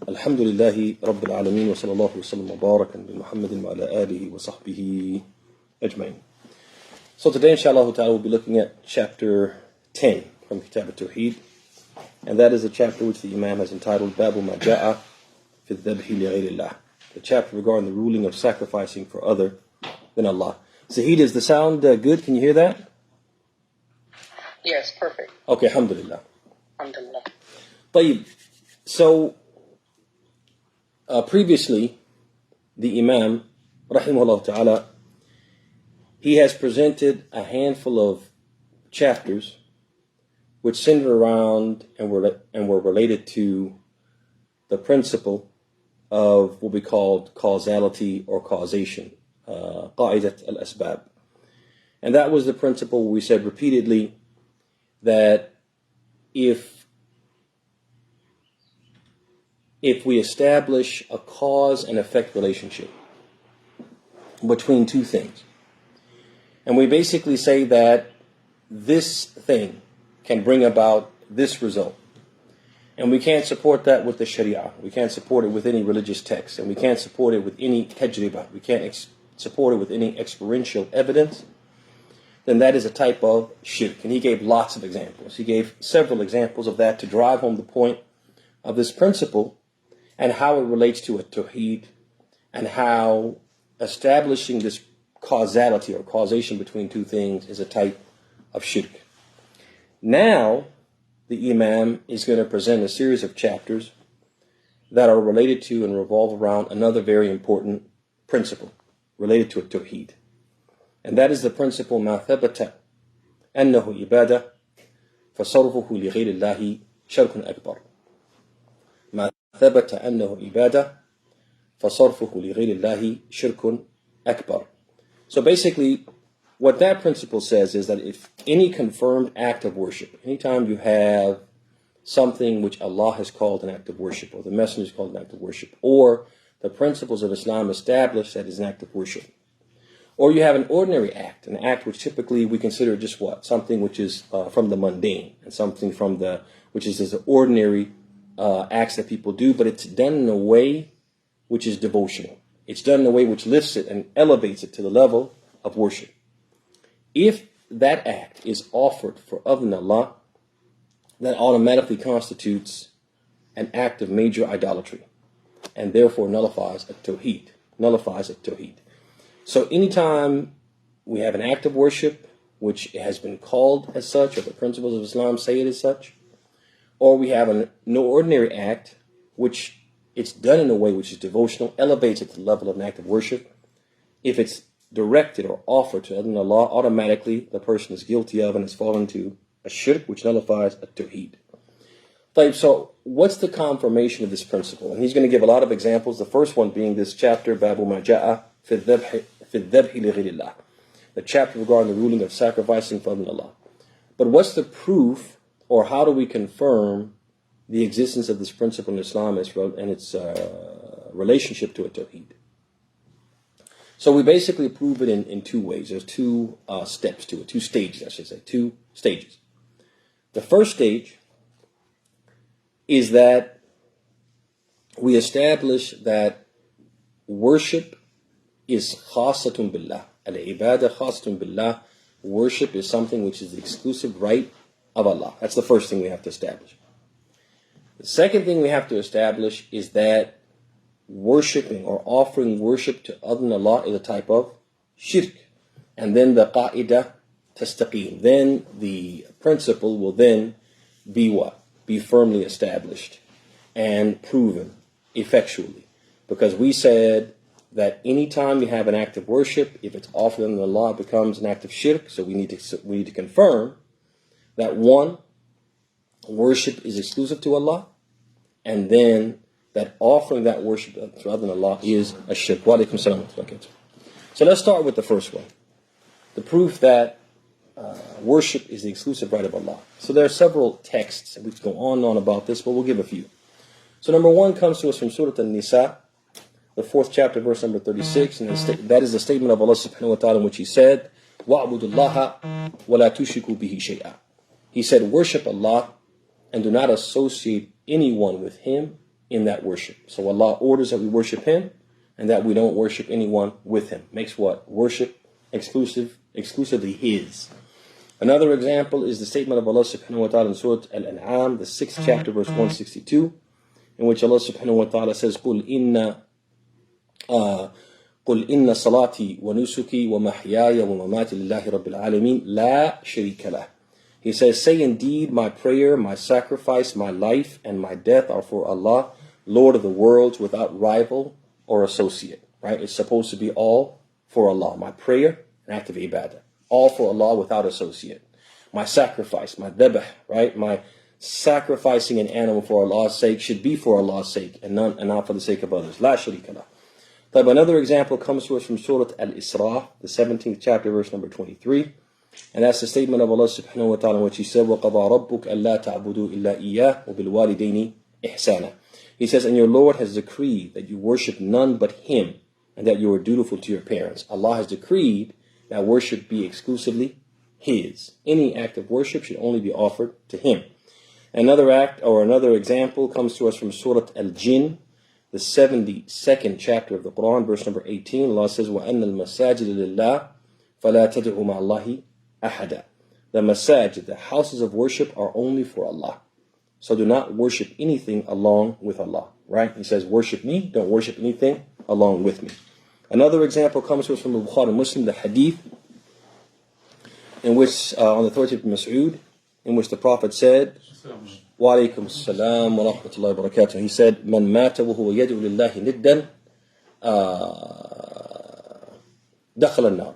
الحمد لله رب العالمين وصلى الله وسلم وبارك على محمد وعلى آله وصحبه أجمعين. So today inshallah ta'ala we'll be looking at chapter 10 from Kitab at-Tawheed, and that is a chapter which the Imam has entitled Babu ma ja'a fi al-dhabhi li ghayrillah, the chapter regarding the ruling of sacrificing for other than Allah. Sahid, is the sound good? Can you hear that? Yes, perfect. Okay, alhamdulillah. Alhamdulillah. طيب. So previously, the Imam, rahimahullah ta'ala, he has presented a handful of chapters which centered around and were related to the principle of what we called causality or causation, qa'idat al-asbab. And that was the principle we said repeatedly that if we establish a cause and effect relationship between two things, and we basically say that this thing can bring about this result, and we can't support that with the Sharia, we can't support it with any religious text, and we can't support it with any tajriba, we can't support it with any experiential evidence, then that is a type of shirk. And he gave lots of examples. He gave several examples of that to drive home the point of this principle and how it relates to at-Tawheed, and how establishing this causality or causation between two things is a type of shirk. Now, the Imam is going to present a series of chapters that are related to and revolve around another very important principle related to at-Tawheed. And that is the principle مَا ثَبَتَ أَنَّهُ إِبَادَةٌ فَصَرْفُهُ لِغَيْرِ اللَّهِ شَرْكٌ أَكْبَرٌ. مَا ثَبَتَ أَنَّهُ إِبَادَةٌ فَصَرْفُهُ لِغَيْرِ اللَّهِ شِرْكٌ أَكْبَرٌ. So basically, what that principle says is that if any confirmed act of worship, anytime you have something which Allah has called an act of worship, or the Messenger has called an act of worship, or the principles of Islam establish that is an act of worship, or you have an ordinary act, an act which typically we consider just what? Something which is from the mundane, and something from which is the ordinary acts that people do, but it's done in a way which is devotional. It's done in a way which lifts it and elevates it to the level of worship. If that act is offered for other than Allah, that automatically constitutes an act of major idolatry, and therefore nullifies at-Tawheed. So anytime we have an act of worship which has been called as such, or the principles of Islam say it as such, or we have no ordinary act which it's done in a way which is devotional, elevates it to the level of an act of worship, if it's directed or offered to other than Allah, automatically the person is guilty of and has fallen into a shirk which nullifies at-Tawheed. So what's the confirmation of this principle? And he's going to give a lot of examples, the first one being this chapter, Babu ma ja'a fi al-dhabhi li ghayrillah, the chapter regarding the ruling of sacrificing for other than Allah. But what's the proof, or how do we confirm the existence of this principle in Islam and its relationship to at-Tawheed? So we basically prove it in two ways. There's two steps to it, two stages, I should say, two stages. The first stage is that we establish that worship is khasatun billah. Al-ibadah khasatun billah. Worship is something which is the exclusive right of Allah. That's the first thing we have to establish. The second thing we have to establish is that worshipping or offering worship to other than Allah is a type of shirk. And then the qa'idah tastaqim. Then the principle will then be what? Be firmly established and proven effectually. Because we said that anytime you have an act of worship, if it's offered unto Allah, it becomes an act of shirk. So we need to confirm that one, worship is exclusive to Allah, and then that offering that worship to other than Allah is a shirk. Wa alaikum salam. So let's start with the first one, the proof that worship is the exclusive right of Allah. So there are several texts, and we can go on and on about this, but we'll give a few. So number one comes to us from Surah An-Nisa, the 4th chapter, verse number 36, and that is the statement of Allah subhanahu wa ta'ala in which He said, وَاعْبُدُ اللَّهَ وَلَا تُشْرِكُوا بِهِ شَيْئًا. He said, worship Allah and do not associate anyone with Him in that worship. So Allah orders that we worship Him and that we don't worship anyone with Him. Makes what? Worship exclusively His. Another example is the statement of Allah subhanahu wa ta'ala in Surah Al-An'am, the 6th chapter, verse 162, in which Allah subhanahu wa ta'ala says, قل إن صلاتي ونسكي ومحياي ومماتي لله رب العالمين لا شريك له. He says, say indeed, my prayer, my sacrifice, my life, and my death are for Allah, Lord of the worlds, without rival or associate. Right? It's supposed to be all for Allah. My prayer, an act of ibadah. All for Allah without associate. My sacrifice, my dhabh, right? My sacrificing an animal for Allah's sake should be for Allah's sake and not for the sake of others. La sharika lah. But another example comes to us from Surah Al-Isra, the 17th chapter, verse number 23. And that's the statement of Allah subhanahu wa ta'ala in which He said, وَقَضَى رَبُّكَ أَلَّا تَعْبُدُوا إِلَّا إِيَّاهُ وَبِالْوَالِدَيْنِ إِحْسَانًا. He says, and your Lord has decreed that you worship none but Him and that you are dutiful to your parents. Allah has decreed that worship be exclusively His. Any act of worship should only be offered to Him. Another act or another example comes to us from Surah Al-Jinn, the 72nd chapter of the Quran, verse number 18. Allah says, وَأَنَّ الْمَسَاجِدَ لِلَّهِ فَلَا تَدْعُوا مَعَ اللَّهِ أَحَدًا. The masajid, the houses of worship, are only for Allah. So do not worship anything along with Allah. Right? He says, worship me, don't worship anything along with me. Another example comes to us from the Bukhari Muslim, the hadith, in which, on the authority of Mas'ud, in which the Prophet said, Wa alaykum as-salam wa rahmatullahi wa barakatuh. He said, Man mata wa huwa yad'u lillahi niddan, dakhala an-nar.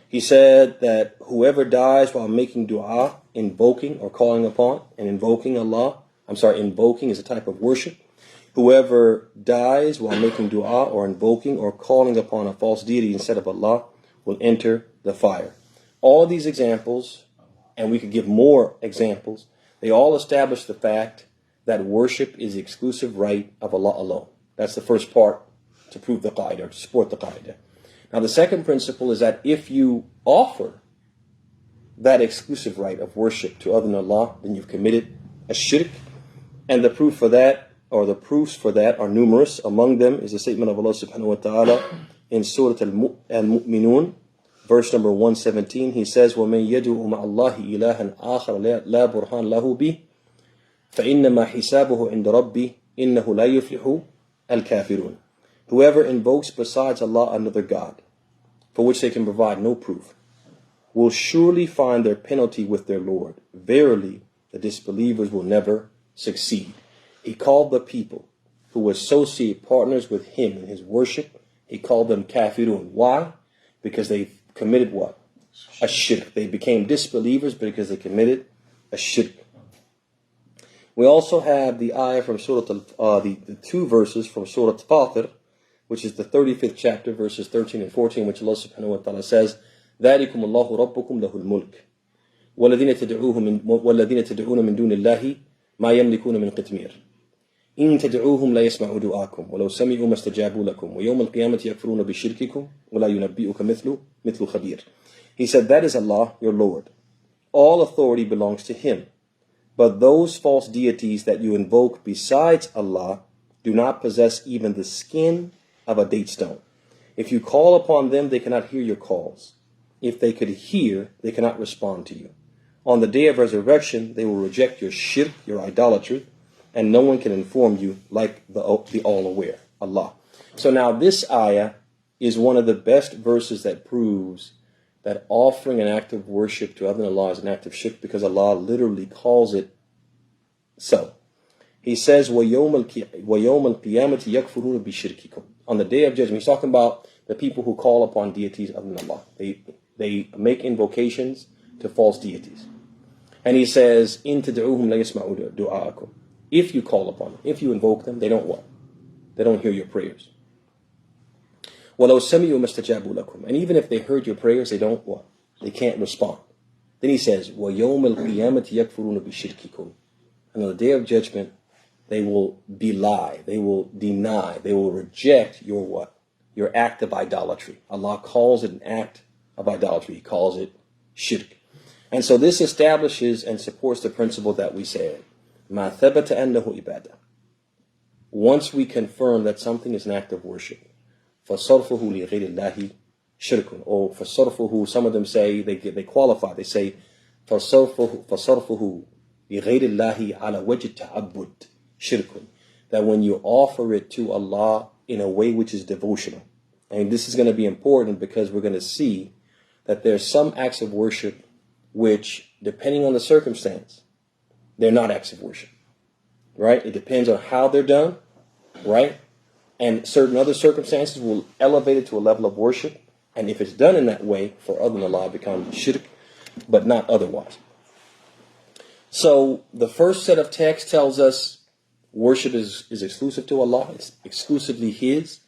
He said that whoever dies while making dua, invoking or calling upon, and invoking is a type of worship. Whoever dies while making dua or invoking or calling upon a false deity instead of Allah will enter the fire. All these examples, and we could give more examples, they all establish the fact that worship is the exclusive right of Allah alone. That's the first part to prove the qaida, or to support the qaida. Now the second principle is that if you offer that exclusive right of worship to other than Allah, then you've committed a shirk. And the proof for that, or the proofs for that, are numerous. Among them is the statement of Allah subhanahu wa ta'ala in Surah Al-Mu'minun, verse number 117. He says, وَمَنْ يَدُعُ مَعَ اللَّهِ إِلَهًا آخَرَ لَا بُرْهَانَ لَهُ بِهِ فَإِنَّمَا حِسَابُهُ عِنْدَ رَبِّهِ إِنَّهُ لَا يُفْلِحُ الْكَافِرُونَ. Whoever invokes besides Allah another God, for which they can provide no proof, will surely find their penalty with their Lord. Verily, the disbelievers will never succeed. He called the people who associate partners with Him in His worship, He called them kafirun. Why? Because they committed what? A shirk. They became disbelievers because they committed a shirk. We also have the ayah from Surah, the two verses from Surah Fatir, which is the 35th chapter, verses 13 and 14, which Allah subhanahu wa ta'ala says, ذَلِكُمُ اللَّهُ رَبُّكُمْ لَهُ الْمُلْكِ وَالَّذِينَ تَدْعُونَ مِن دُونِ اللَّهِ مَا يَمْلِكُونَ مِنْ قِطْمِيرٍ إِن تَدْعُوهُمْ لَا يَسْمَعُوا دُعَاءَكُمْ وَلَوْ سَمِعُوا مَا اسْتَجَابُوا لَكُمْ وَيَوْمَ الْقِيَامَةِ يَكْفُرُونَ بِشِرْكِكُمْ وَلَا يُنَبِّئُكَ مِثْلُ خَبِيرٍ. He said, that is Allah, your Lord. All authority belongs to Him. But those false deities that you invoke besides Allah do not possess even the skin of a date stone. If you call upon them, they cannot hear your calls. If they could hear, they cannot respond to you. On the day of resurrection, they will reject your shirk, your idolatry, and no one can inform you like the all-aware, Allah. So now this ayah is one of the best verses that proves that offering an act of worship to other than Allah is an act of shirk, because Allah literally calls it so. He says, وَيَوْمَ الْقِيَامَةِ يَكْفُرُونَ بِشِرْكِكُمْ. On the day of judgment, He's talking about the people who call upon deities other than Allah. They make invocations to false deities. And He says, إِن تَدْعُوهُمْ لَا يَسْمَعُوا دُعَاءَكُمْ. If you call upon them, if you invoke them, they don't what? They don't hear your prayers. وَلَوْ سَمِعُوا مَا اسْتَجَابُوا لَكُمْ. And even if they heard your prayers, they don't what? They can't respond. Then He says, وَيَوْمَ الْقِيَامَةِ يَكْفُرُونَ بِشِرْكِكُمْ. And on the day of judgment, they will belie, they will deny, they will reject your what? Your act of idolatry. Allah calls it an act of idolatry. He calls it shirk. And so this establishes and supports the principle that we said, مَا ثَبَتَ أَنَّهُ إِبَادَةٌ. once we confirm that something is an act of worship, فَصَرْفُهُ لِغَيْرِ اللَّهِ شِرْكٌ, or فَصَرْفُهُ, some of them say, they qualify, they say, فَصَرْفُهُ لِغَيْرِ اللَّهِ عَلَى وَجْهِ التَّعَبُّدِ شِرْكٌ, that when you offer it to Allah in a way which is devotional. And this is going to be important because we're going to see that there's some acts of worship which, depending on the circumstance, they're not acts of worship, right? It depends on how they're done, right? And certain other circumstances will elevate it to a level of worship. And if it's done in that way, for other than Allah, it becomes shirk, but not otherwise. So the first set of text tells us worship is exclusive to Allah. It's exclusively His.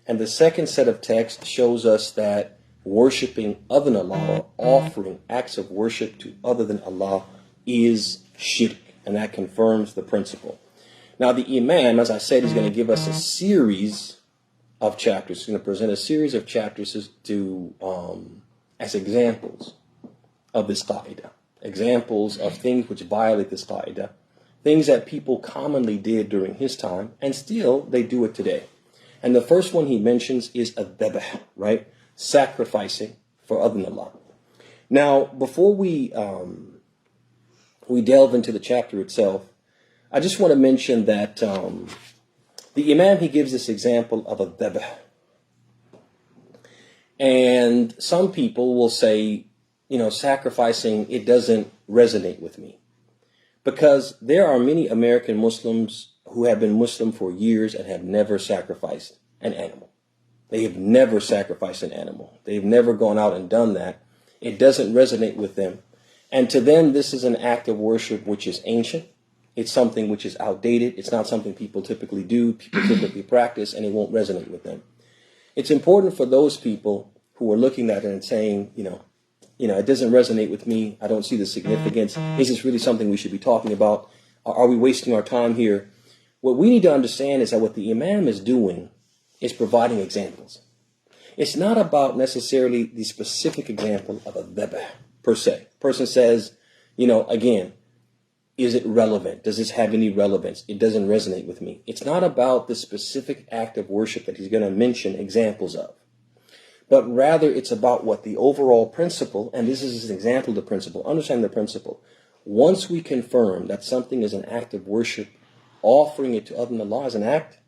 And the second set of text shows us that worshiping other than Allah, or offering acts of worship to other than Allah, is shirk. And that confirms the principle. Now the Imam, as I said, is going to give us a series of chapters. He's going to present a series of chapters as examples of this qa'idah. Examples of things which violate this qa'idah. Things that people commonly did during his time, and still they do it today. And the first one he mentions is ad-dabh, right? Sacrificing for other than Allah. Now, before we delve into the chapter itself, I just want to mention that the Imam, he gives this example of ad-dabh. And some people will say, sacrificing, it doesn't resonate with me. Because there are many American Muslims who have been Muslim for years and have never sacrificed an animal. They have never sacrificed an animal. They've never gone out and done that. It doesn't resonate with them. And to them, this is an act of worship which is ancient. It's something which is outdated. It's not something people typically do, people typically practice, and it won't resonate with them. It's important for those people who are looking at it and saying, it doesn't resonate with me. I don't see the significance. Is this really something we should be talking about? Are we wasting our time here? What we need to understand is that what the Imam is doing is providing examples. It's not about necessarily the specific example of a dhabh per se. Person says, again, is it relevant? Does this have any relevance? It doesn't resonate with me. It's not about the specific act of worship that he's going to mention examples of. But rather it's about what the overall principle, and this is an example of the principle, understand the principle. Once we confirm that something is an act of worship, offering it to other than Allah is an act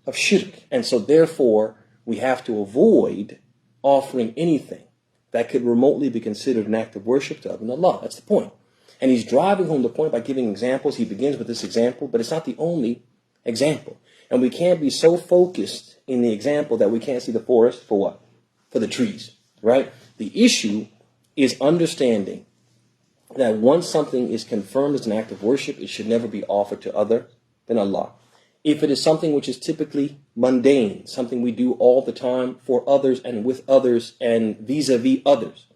of shirk. And so therefore, we have to avoid offering anything that could remotely be considered an act of worship to other than Allah. That's the point. And he's driving home the point by giving examples. He begins with this example, but it's not the only example. And we can't be so focused in the example that we can't see the forest for what? For the trees, right? The issue is understanding that once something is confirmed as an act of worship, it should never be offered to other than Allah. If it is something which is typically mundane, something we do all the time for others and with others and vis-a-vis others,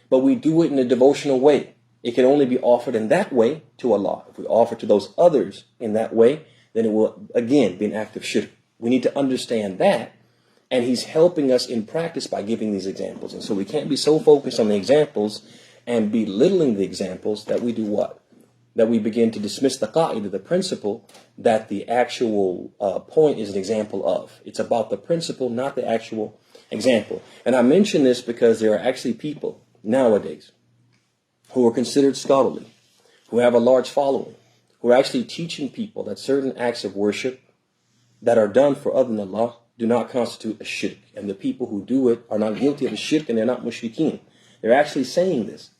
but we do it in a devotional way, it can only be offered in that way to Allah. If we offer to those others in that way, then it will again be an act of shirk. We need to understand that. And he's helping us in practice by giving these examples. And so we can't be so focused on the examples and belittling the examples that we do what? That we begin to dismiss the qa'idah, the principle, that the actual point is an example of. It's about the principle, not the actual example. And I mention this because there are actually people nowadays who are considered scholarly, who have a large following, who are actually teaching people that certain acts of worship that are done for other than Allah do not constitute a shirk. And the people who do it are not guilty of a shirk, and they're not mushrikeen. They're actually saying this.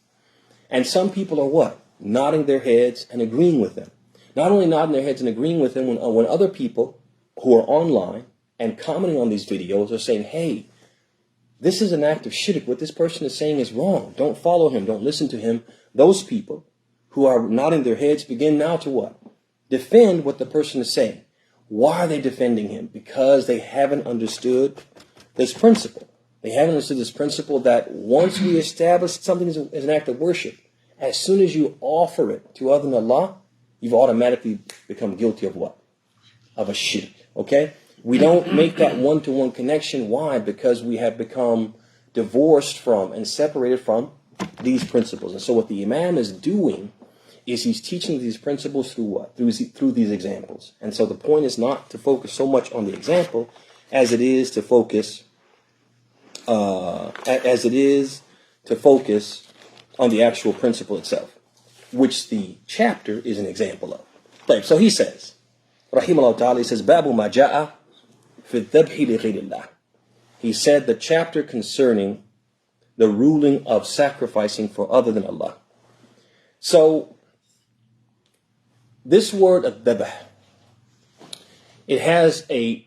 And some people are what? Nodding their heads and agreeing with them. Not only nodding their heads and agreeing with them when other people who are online and commenting on these videos are saying, hey, this is an act of shirk. What this person is saying is wrong. Don't follow him. Don't listen to him. Those people who are nodding their heads begin now to what? Defend what the person is saying. Why are they defending him? Because they haven't understood this principle. They haven't understood this principle that once we establish something as an act of worship, as soon as you offer it to other than Allah, you've automatically become guilty of what? Of a shirk. Okay? We don't make that one-to-one connection. Why? Because we have become divorced from and separated from these principles. And so what the Imam is doing is he's teaching these principles through what? Through these examples. And so the point is not to focus so much on the example as it is to focus on the actual principle itself, which the chapter is an example of. Right, so he says, Rahimahullah Ta'ala, he says, Babu ma ja'a fi dhabhi li ghayrillah. He said the chapter concerning the ruling of sacrificing for other than Allah. So, this word ad-dhabh, it has a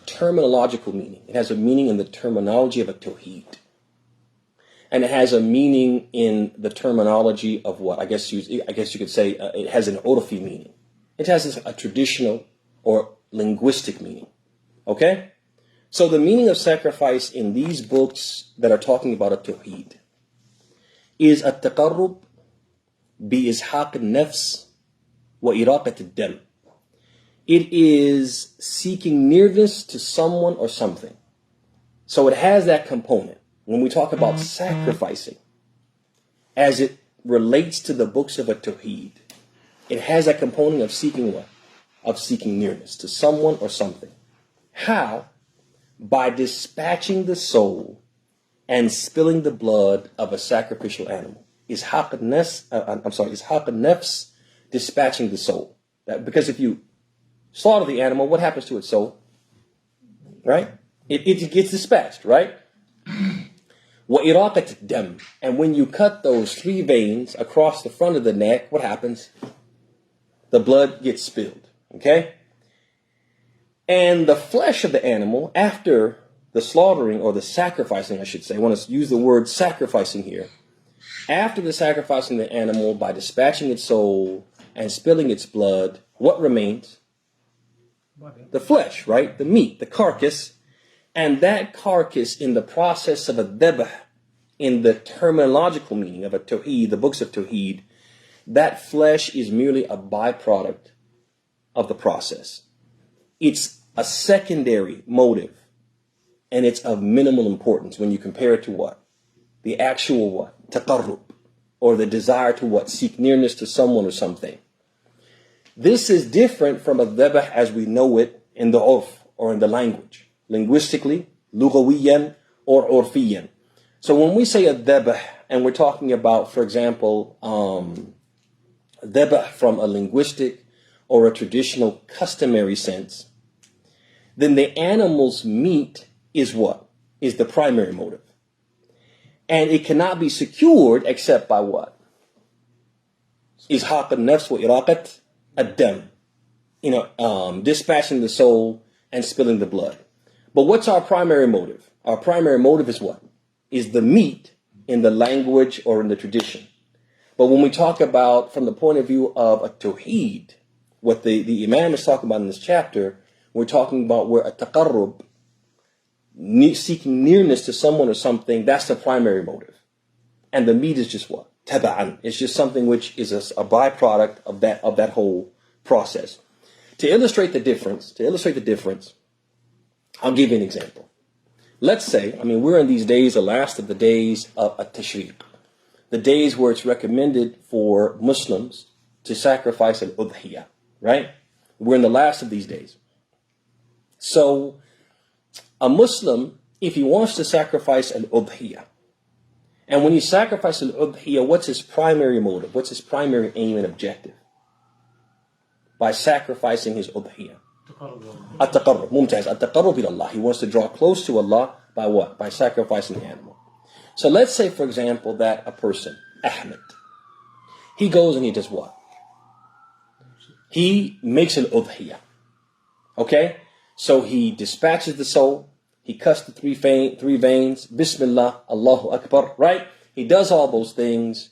terminological meaning. It has a meaning in the terminology of at-Tawheed. And it has a meaning in the terminology of what? I guess you could say it has an urfi meaning. It has a traditional or linguistic meaning. Okay? So the meaning of sacrifice in these books that are talking about at-Tawheed is at-taqarrub bi-izhaq al-nafs wa iraqat al-dam. It is seeking nearness to someone or something. So it has that component. When we talk about sacrificing, as it relates to the books of at-Tawheed, it has that component of seeking what? Of seeking nearness to someone or something. How? By dispatching the soul and spilling the blood of a sacrificial animal. Izhaq al-nafs, dispatching the soul. Because if you slaughter the animal, what happens to its soul? Right? It gets dispatched, right? وَإِرَاقَةِ الدَّمِ. And when you cut those 3 veins across the front of the neck, what happens? The blood gets spilled. Okay? And the flesh of the animal, after the slaughtering, or the sacrificing, I should say, I want to use the word sacrificing here. After the sacrificing the animal by dispatching its soul and spilling its blood, what remains? The flesh, right? The meat, the carcass. And that carcass, in the process of a dhabh, in the terminological meaning of at-Tawheed, the books of Tawheed, that flesh is merely a byproduct of the process. It's a secondary motive, and it's of minimal importance when you compare it to what? The actual what? Taqarrub, or the desire to what? Seek nearness to someone or something. This is different from a dhabh as we know it in the urf, or in the language. Linguistically, lughawiyan or urfiyan. So when we say a dhabh, and we're talking about, for example, dhabh from a linguistic or a traditional customary sense, then the animal's meat is what? Is the primary motive. And it cannot be secured except by what? Izhaq al-nafs wa iraqat ad-dam. Dispatching the soul and spilling the blood. But what's our primary motive? Our primary motive is what? Is the meat in the language or in the tradition. But when we talk about, from the point of view of at-Tawheed, what the Imam is talking about in this chapter, we're talking about where at-taqarrub, seeking nearness to someone or something, that's the primary motive. And the meat is just what? Taba'an. It's just something which is a byproduct of that whole process. To illustrate the difference, I'll give you an example. Let's say, we're in these days, the last of the days of at-Tashriq, the days where it's recommended for Muslims to sacrifice an udhiyah, right? We're in the last of these days. So, a Muslim, if he wants to sacrifice an udhiyah, and when he sacrifices an udhiyah, what's his primary motive? What's his primary aim and objective? By sacrificing his udhiyah. At-taqarrub, mumtaz, at-taqarrub ila Allah. He wants to draw close to Allah by what? By sacrificing the animal. So let's say, for example, that a person, Ahmed, he goes and he does what? He makes an udhiyah. Okay? So he dispatches the soul, he cuts the 3 veins, Bismillah, Allahu Akbar, right? He does all those things,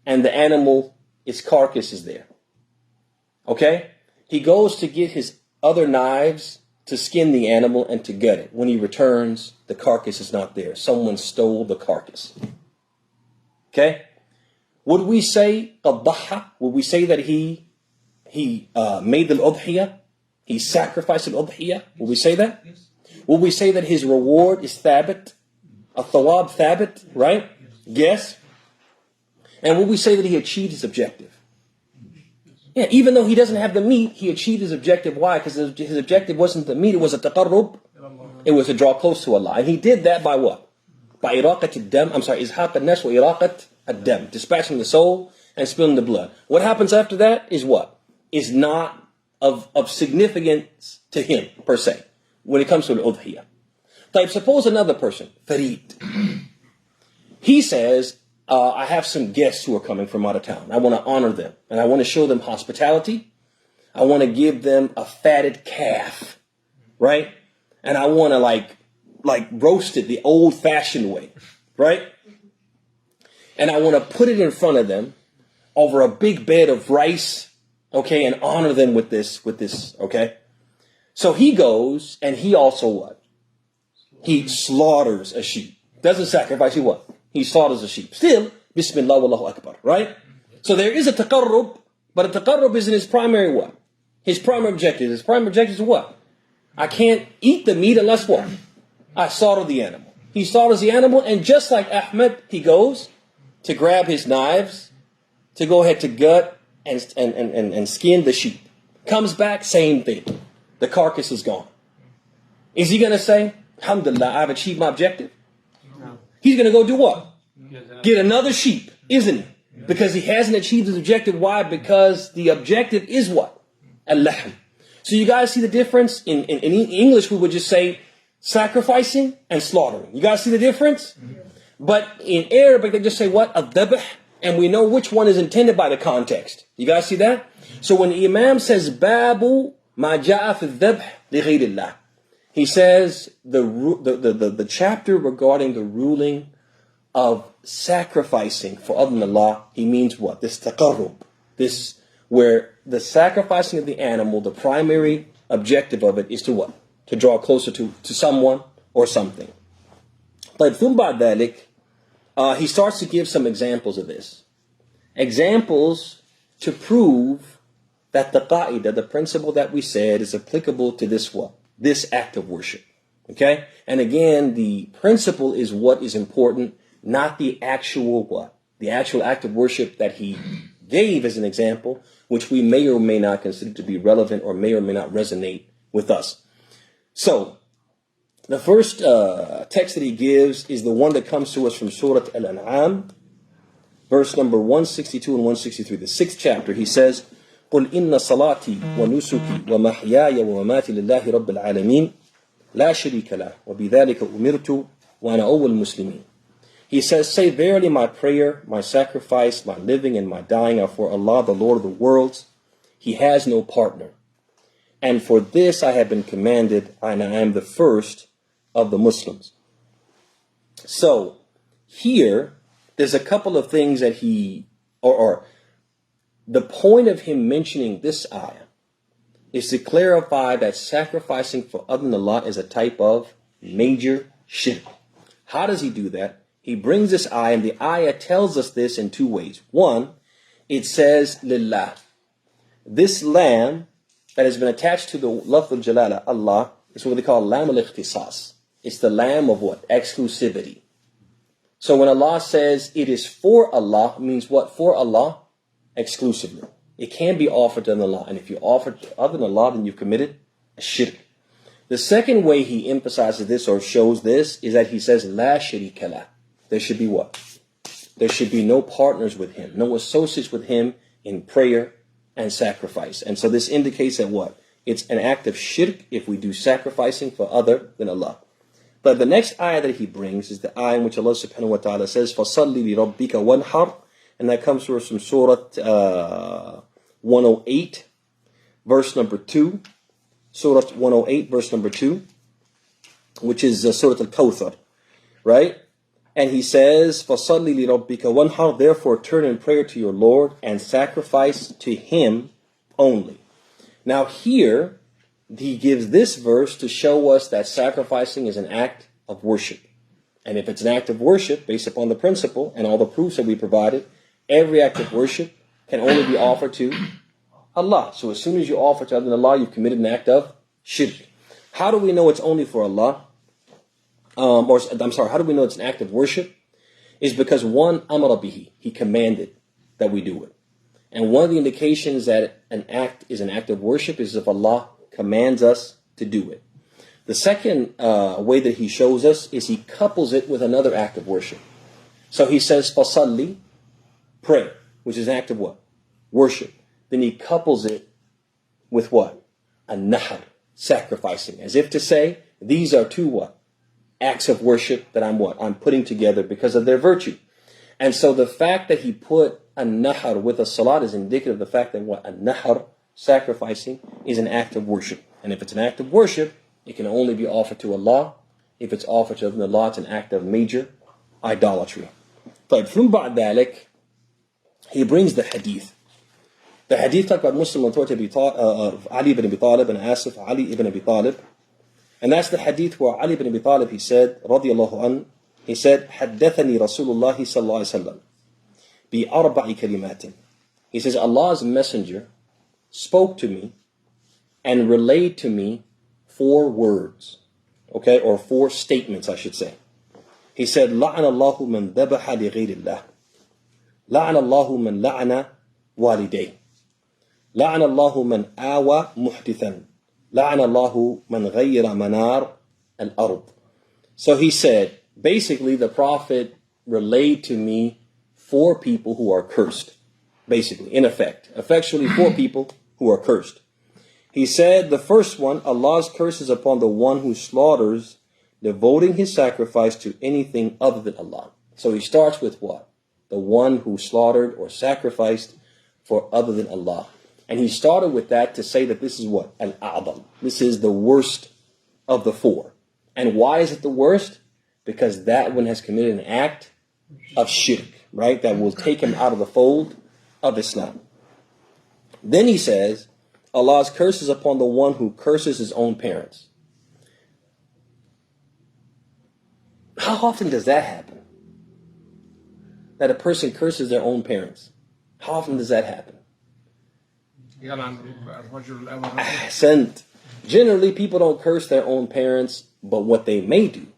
and the animal, its carcass is there. Okay? He goes to get his other knives to skin the animal and to gut it. When he returns, the carcass is not there. Someone stole the carcass. Okay? Would we say qaddaha? Would we say that he made the udhiyah? He sacrificed an udhiyah? Would we say that? Yes. Would we say that his reward is thabit? A thawab thabit, right? Yes. And would we say that he achieved his objective? Yeah, even though he doesn't have the meat, he achieved his objective. Why? Because his objective wasn't the meat, it was a taqarrub. It was to draw close to Allah. And he did that by what? By iraqat al-dam, izhaq al-nas wa iraqat al-dam, dispatching the soul and spilling the blood. What happens after that is what? Is not of significance to him, per se, when it comes to al-udhiyah. Like, suppose another person, Farid, he says, I have some guests who are coming from out of town. I want to honor them, and I want to show them hospitality. I want to give them a fatted calf, right? And I want to like roast it the old-fashioned way, right? And I want to put it in front of them over a big bed of rice, okay, and honor them with this, okay? So he goes, and he also what? He slaughters a sheep. Doesn't sacrifice, he what? He slaughters a sheep. Still, Bismillah wallahu akbar, right? So there is a taqarrub, but a taqarrub isn't his primary what? His primary objective. His primary objective is what? I can't eat the meat unless what? I slaughter the animal. He slaughters the animal, and just like Ahmed, he goes to grab his knives, to go ahead to gut and skin the sheep. Comes back, same thing. The carcass is gone. Is he going to say, Alhamdulillah, I've achieved my objective? No. He's going to go do what? Get another sheep, isn't he? Because he hasn't achieved his objective. Why? Because the objective is what? Al-lahm. So you guys see the difference? In English, we would just say sacrificing and slaughtering. You guys see the difference? But in Arabic, they just say what? Al-dabh. And we know which one is intended by the context. You guys see that? So when the Imam says, Babu ma ja'a fi al-dhabh li ghayrillah, he says the chapter regarding the ruling of sacrificing for other than Allah, he means what? This taqarrub. This, where the sacrificing of the animal, the primary objective of it is to what? To draw closer to someone or something. But he starts to give some examples of this. Examples to prove that the qa'idah, the principle that we said, is applicable to this what? This act of worship. Okay? And again, the principle is what is important, not the actual what? The actual act of worship that he gave as an example, which we may or may not consider to be relevant or may not resonate with us. So, the first text that he gives is the one that comes to us from Surah Al-An'am, verse number 162 and 163, the 6th chapter. He says, قُلْ إِنَّ صَلَاتِي وَنُسُكِي وَمَحْيَايَ وَمَمَاتِي لِلَّهِ رَبِّ الْعَالَمِينَ لَا شَرِيكَ لَهُ وَبِذَلِكَ أُمِرْتُ وَأَنَا أَوَّلُ الْمُسْلِمِينَ. He says, say verily my prayer, my sacrifice, my living and my dying are for Allah, the Lord of the worlds. He has no partner. And for this I have been commanded, and I am the first of the Muslims. So, here, there's a couple of things that or the point of him mentioning this ayah is to clarify that sacrificing for other than Allah is a type of major shirk. How does he do that? He brings this ayah, and the ayah tells us this in two ways. One, it says, Lillah. This lamb that has been attached to the lafz al-jalala, Allah, is what they call lam al-ikhtisas. It's the lamb of what? Exclusivity. So when Allah says it is for Allah, it means what? For Allah, exclusively. It can be offered to Allah. And if you offer to other than Allah, then you've committed a shirk. The second way he emphasizes this or shows this is that he says, La sharika lah. There should be what? There should be no partners with him, no associates with him in prayer and sacrifice. And so this indicates that what? It's an act of shirk if we do sacrificing for other than Allah. But the next ayah that he brings is the ayah in which Allah subhanahu wa ta'ala says, فَصَلِّ لِرَبِّكَ وَانْحَرْ. And that comes to us from Surah 108, verse number 2. Surah 108, verse number 2, which is Surah Al-Kawthar, right? And he says, فَصَلِّ لِرَبِّكَ وَانْحَرْ. Therefore turn in prayer to your Lord and sacrifice to him only. Now here, he gives this verse to show us that sacrificing is an act of worship. And if it's an act of worship, based upon the principle and all the proofs that we provided, every act of worship can only be offered to Allah. So as soon as you offer to other than Allah, you've committed an act of shirk. How do we know it's only for Allah? How do we know it's an act of worship? Is because one, amara bihi, he commanded that we do it. And one of the indications that an act is an act of worship is if Allah commands us to do it. The second way that he shows us is he couples it with another act of worship. So he says, fasalli, pray, which is an act of what? Worship. Then he couples it with what? An-nahr, sacrificing. As if to say, these are two what? Acts of worship that I'm what? I'm putting together because of their virtue. And so the fact that he put an-nahr with a salat is indicative of the fact that what? An-nahr, sacrificing, is an act of worship. And if it's an act of worship, it can only be offered to Allah. If it's offered to Allah, it's an act of major idolatry. But from بعد ذلك, he brings the hadith. The hadith talk about Muslim authority of Ali ibn Abi Talib and Asif Ali ibn Abi Talib. And that's the hadith where Ali ibn Abi Talib, he said, radiyallahu an, he said, حدثني رسول الله صلى الله عليه وسلم بأربع كلمات. He says, Allah's messenger spoke to me and relayed to me 4 words. Okay, or 4 statements, I should say. He said, لعن الله من ذبح لغير الله. لعن الله من لعن والديه. لعن الله من آوى محدثا. لعن الله من غير منار الأرض. So he said, basically the Prophet relayed to me 4 people who are cursed. Basically, in effect. Effectually 4 people who are cursed. He said, the first one, Allah's curse is upon the one who slaughters, devoting his sacrifice to anything other than Allah. So he starts with what? The one who slaughtered or sacrificed for other than Allah. And he started with that to say that this is what? Al-A'dam. This is the worst of the 4. And why is it the worst? Because that one has committed an act of shirk, right? That will take him out of the fold of Islam. Then he says, Allah's curse is upon the one who curses his own parents. How often does that happen? That a person curses their own parents. How often does that happen? Ahsant. Generally, people don't curse their own parents, but what they may do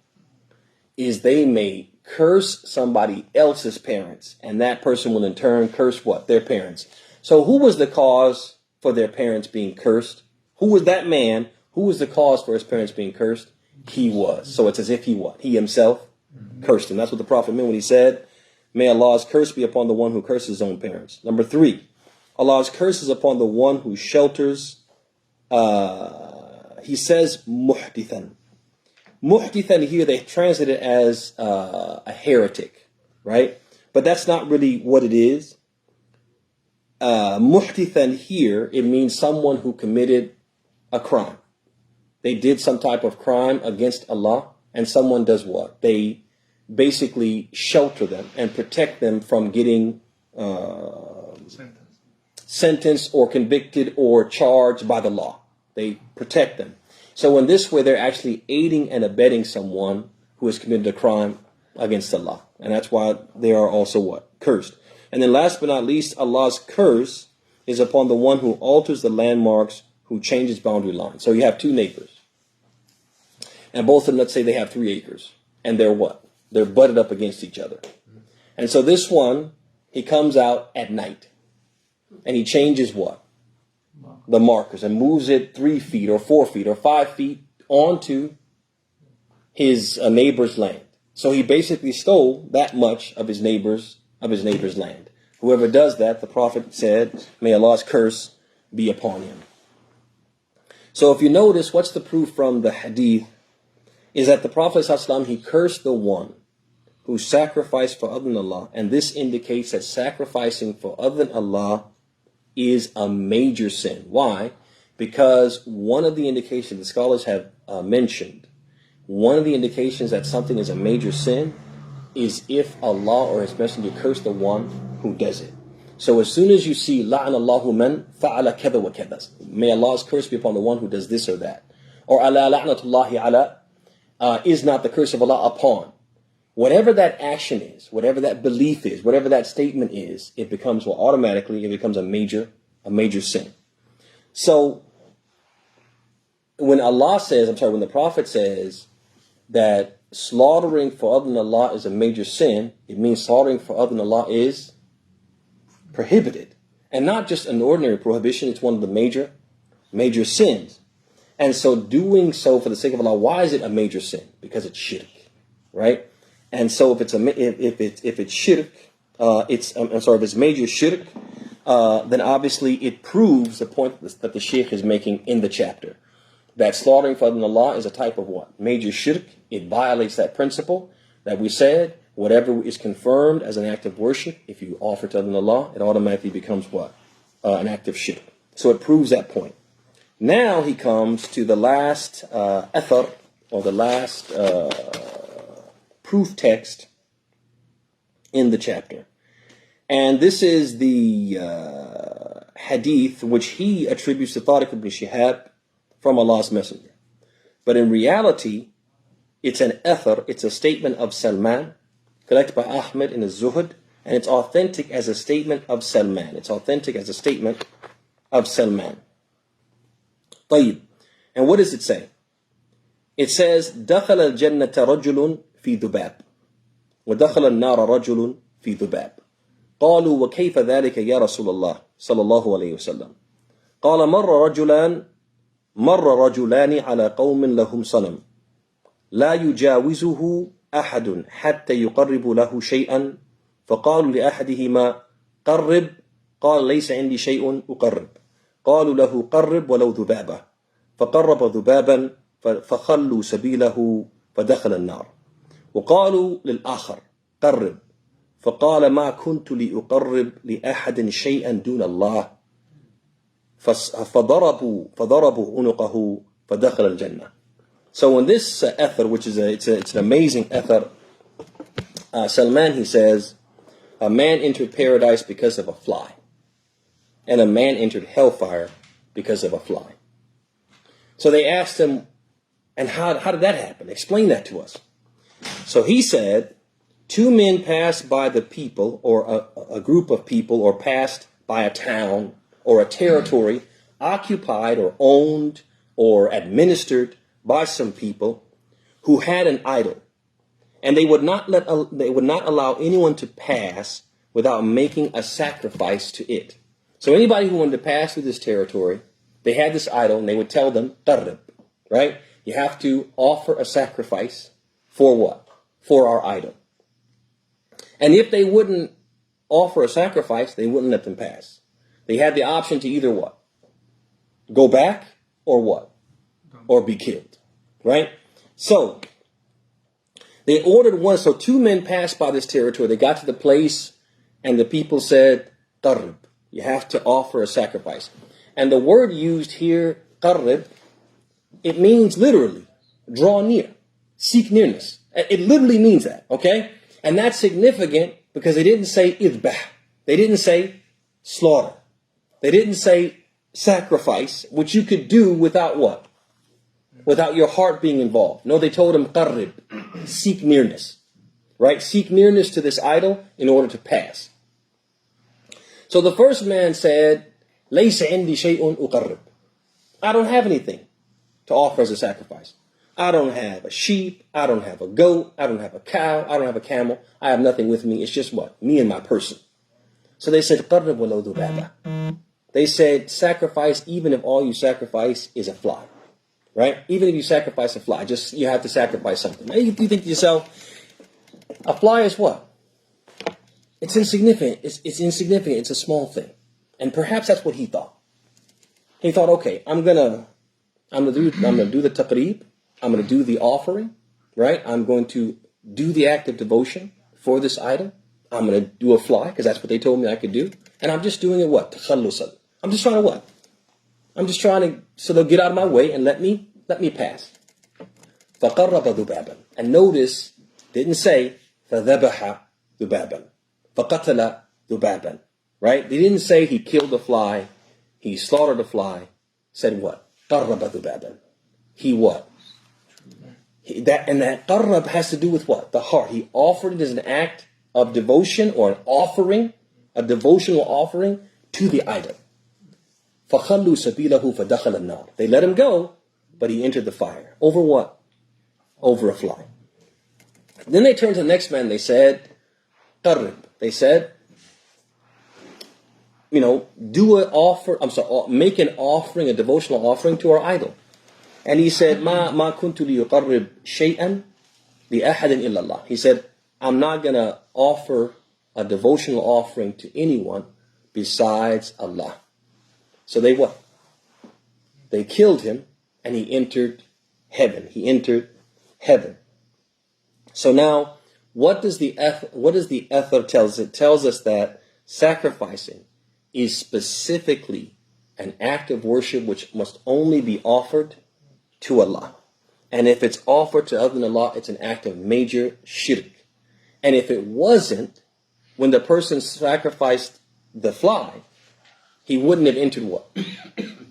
is they may curse somebody else's parents, and that person will in turn curse what? Their parents. So who was the cause for their parents being cursed? Who was that man? Who was the cause for his parents being cursed? He was. So it's as if he what? He himself cursed him. That's what the Prophet meant when he said, may Allah's curse be upon the one who curses his own parents. Number 3, Allah's curse is upon the one who shelters, he says, muhdithan. Muhdithan here, they translate it as a heretic, right? But that's not really what it is. Muhdithan here, it means someone who committed a crime. They did some type of crime against Allah, and someone does what? They basically shelter them and protect them from getting sentenced or convicted or charged by the law. They protect them. So in this way, they're actually aiding and abetting someone who has committed a crime against Allah. And that's why they are also what? Cursed. And then last but not least, Allah's curse is upon the one who alters the landmarks, who changes boundary lines. So you have 2 neighbors. And both of them, let's say they have 3 acres. And they're what? They're butted up against each other. And so this one, he comes out at night. And he changes what? The markers. And moves it 3 feet or 4 feet or 5 feet onto his neighbor's land. So he basically stole that much of his neighbor's land. Whoever does that, the Prophet said, may Allah's curse be upon him. So if you notice, what's the proof from the hadith? Is that the Prophet ﷺ, he cursed the one who sacrificed for other than Allah. And this indicates that sacrificing for other than Allah is a major sin. Why? Because one of the indications the scholars have mentioned, one of the indications that something is a major sin is if Allah or His Messenger curse the one who does it. So as soon as you see لَعْنَ اللَّهُ مَنْ فَعَلَ كَذَا وَكَذَا, may Allah's curse be upon the one who does this or that. Or أَلَا لَعْنَةُ اللَّهِ عَلَى, is not the curse of Allah upon. Whatever that action is, whatever that belief is, whatever that statement is, it becomes, well, automatically, it becomes a major sin. So when Allah says, when the Prophet says that slaughtering for other than Allah is a major sin, it means slaughtering for other than Allah is prohibited. And not just an ordinary prohibition, it's one of the major sins. And so doing so for the sake of Allah, why is it a major sin? Because it's shirk, right? And so if it's shirk, if it's major shirk, then obviously it proves the point that the Shaykh is making in the chapter. That slaughtering for other than Allah is a type of what? Major shirk. It violates that principle that we said, whatever is confirmed as an act of worship, if you offer to other than Allah, it automatically becomes what? An act of shirk. So it proves that point. Now he comes to the last athar, or the last proof text in the chapter. And this is the hadith which he attributes to Tariq ibn Shihab from Allah's Messenger. But in reality, it's an athar, it's a statement of Salman, collected by Ahmed in az-Zuhd, and it's authentic as a statement of Salman. It's authentic as a statement of Salman. طيب. And what does it say? It says, دخل الجنة رجل في ذباب ودخل النار رجل في ذباب قالوا وكيف ذلك يا رسول الله صلى الله عليه وسلم قال مر رجلان على قوم لهم صنم لا يجاوزه أحد حتى يقرب له شيئا فقالوا لأحدهما قرب قال ليس عندي شيء أقرب قالوا له قرب ولو ذبابة فقرب ذبابا فخلوا سبيله فدخل النار وقالوا للآخر قرب فقال ما كنت لأقرب لأحد شيئا دون الله فضربوا عنقه فدخل الجنة. So in this athar, which is it's an amazing athar, Salman, he says, a man entered paradise because of a fly, and a man entered hellfire because of a fly. So they asked him, and how did that happen? Explain that to us. So he said, two men passed by the people, or a group of people, or passed by a town or a territory occupied or owned or administered by some people who had an idol, and they would not allow anyone to pass without making a sacrifice to it. So anybody who wanted to pass through this territory, they had this idol, and they would tell them, qarrib, right? You have to offer a sacrifice for what? For our idol. And if they wouldn't offer a sacrifice, they wouldn't let them pass. They had the option to either what? Go back, or what? Or be killed, right? So they ordered one. So two men passed by this territory. They got to the place, and the people said, qarrib, you have to offer a sacrifice. And the word used here, qarrib, it means literally, draw near, seek nearness. It literally means that, okay? And that's significant because they didn't say idbah. They didn't say slaughter. They didn't say sacrifice, which you could do without what? Without your heart being involved. No, they told him qarrib, seek nearness, right? Seek nearness to this idol in order to pass. So the first man said, laysa indi shay'un uqarrib. I don't have anything to offer as a sacrifice. I don't have a sheep, I don't have a goat, I don't have a cow, I don't have a camel, I have nothing with me. It's just what? Me and my person. So they said, qarrib walau dhubaba. They said, sacrifice even if all you sacrifice is a fly. Right? Even if you sacrifice a fly, just you have to sacrifice something. Now you think to yourself, a fly is what? It's insignificant. It's insignificant. It's a small thing. And perhaps that's what he thought. He thought, okay, I'm gonna do the taqreeb. I'm gonna do the offering, right? I'm going to do the act of devotion for this idol. I'm gonna do a fly because that's what they told me I could do, and I'm just doing it what? Takhallusan. I'm just trying to what? I'm just trying to so they'll get out of my way and let me pass. فَقَرَّبَ ذُبَابًا. And notice, didn't say فَذَبَحَ ذُبَابًا فَقَتَلَ ذُبَابًا. Right? They didn't say he killed a fly, he slaughtered a fly. Said what? قَرَّبَ ذُبَابًا. He what? That qarrab has to do with what? The heart. He offered it as an act of devotion or an offering, a devotional offering to the idol. فَخَلُّوا سَبِيلَهُ فَدَخَلَ النَّارِ. They let him go, but he entered the fire. Over what? Over a fly. Then they turned to the next man. They said, قَرِّب. They said, do an offer. I'm sorry, make an offering, a devotional offering to our idol. And he said, ma kuntu liyuqarrib shay'an li ahadin illa Allah. He said, I'm not gonna offer a devotional offering to anyone besides Allah. So they what? They killed him, and he entered heaven. He entered heaven. So now, what does the Athar tell us? It tells us that sacrificing is specifically an act of worship which must only be offered to Allah. And if it's offered to other than Allah, it's an act of major shirk. And if it wasn't, when the person sacrificed the fly, he wouldn't have entered what?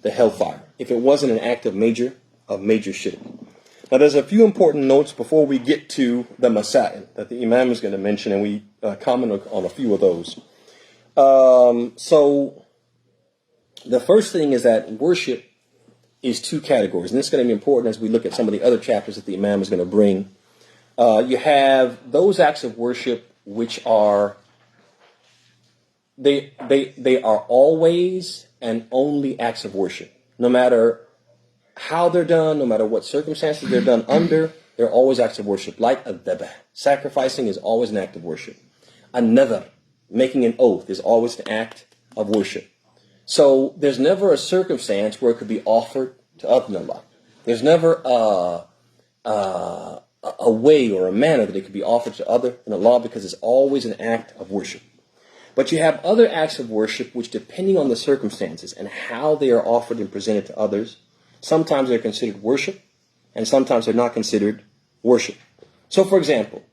The hellfire. If it wasn't an act of major shirk. Now there's a few important notes before we get to the masail that the Imam is going to mention, and we comment on a few of those. So the first thing is that worship is two categories, and this is going to be important as we look at some of the other chapters that the Imam is going to bring. You have those acts of worship which are they are always and only acts of worship. No matter how they're done, no matter what circumstances they're done under, they're always acts of worship. Like ad-dabh, sacrificing is always an act of worship. An-nadhr, making an oath, is always an act of worship. So there's never a circumstance where it could be offered to other than Allah. There's never a way or a manner that it could be offered to other than Allah, because it's always an act of worship. But you have other acts of worship which, depending on the circumstances and how they are offered and presented to others, sometimes they're considered worship, and sometimes they're not considered worship. So, for example,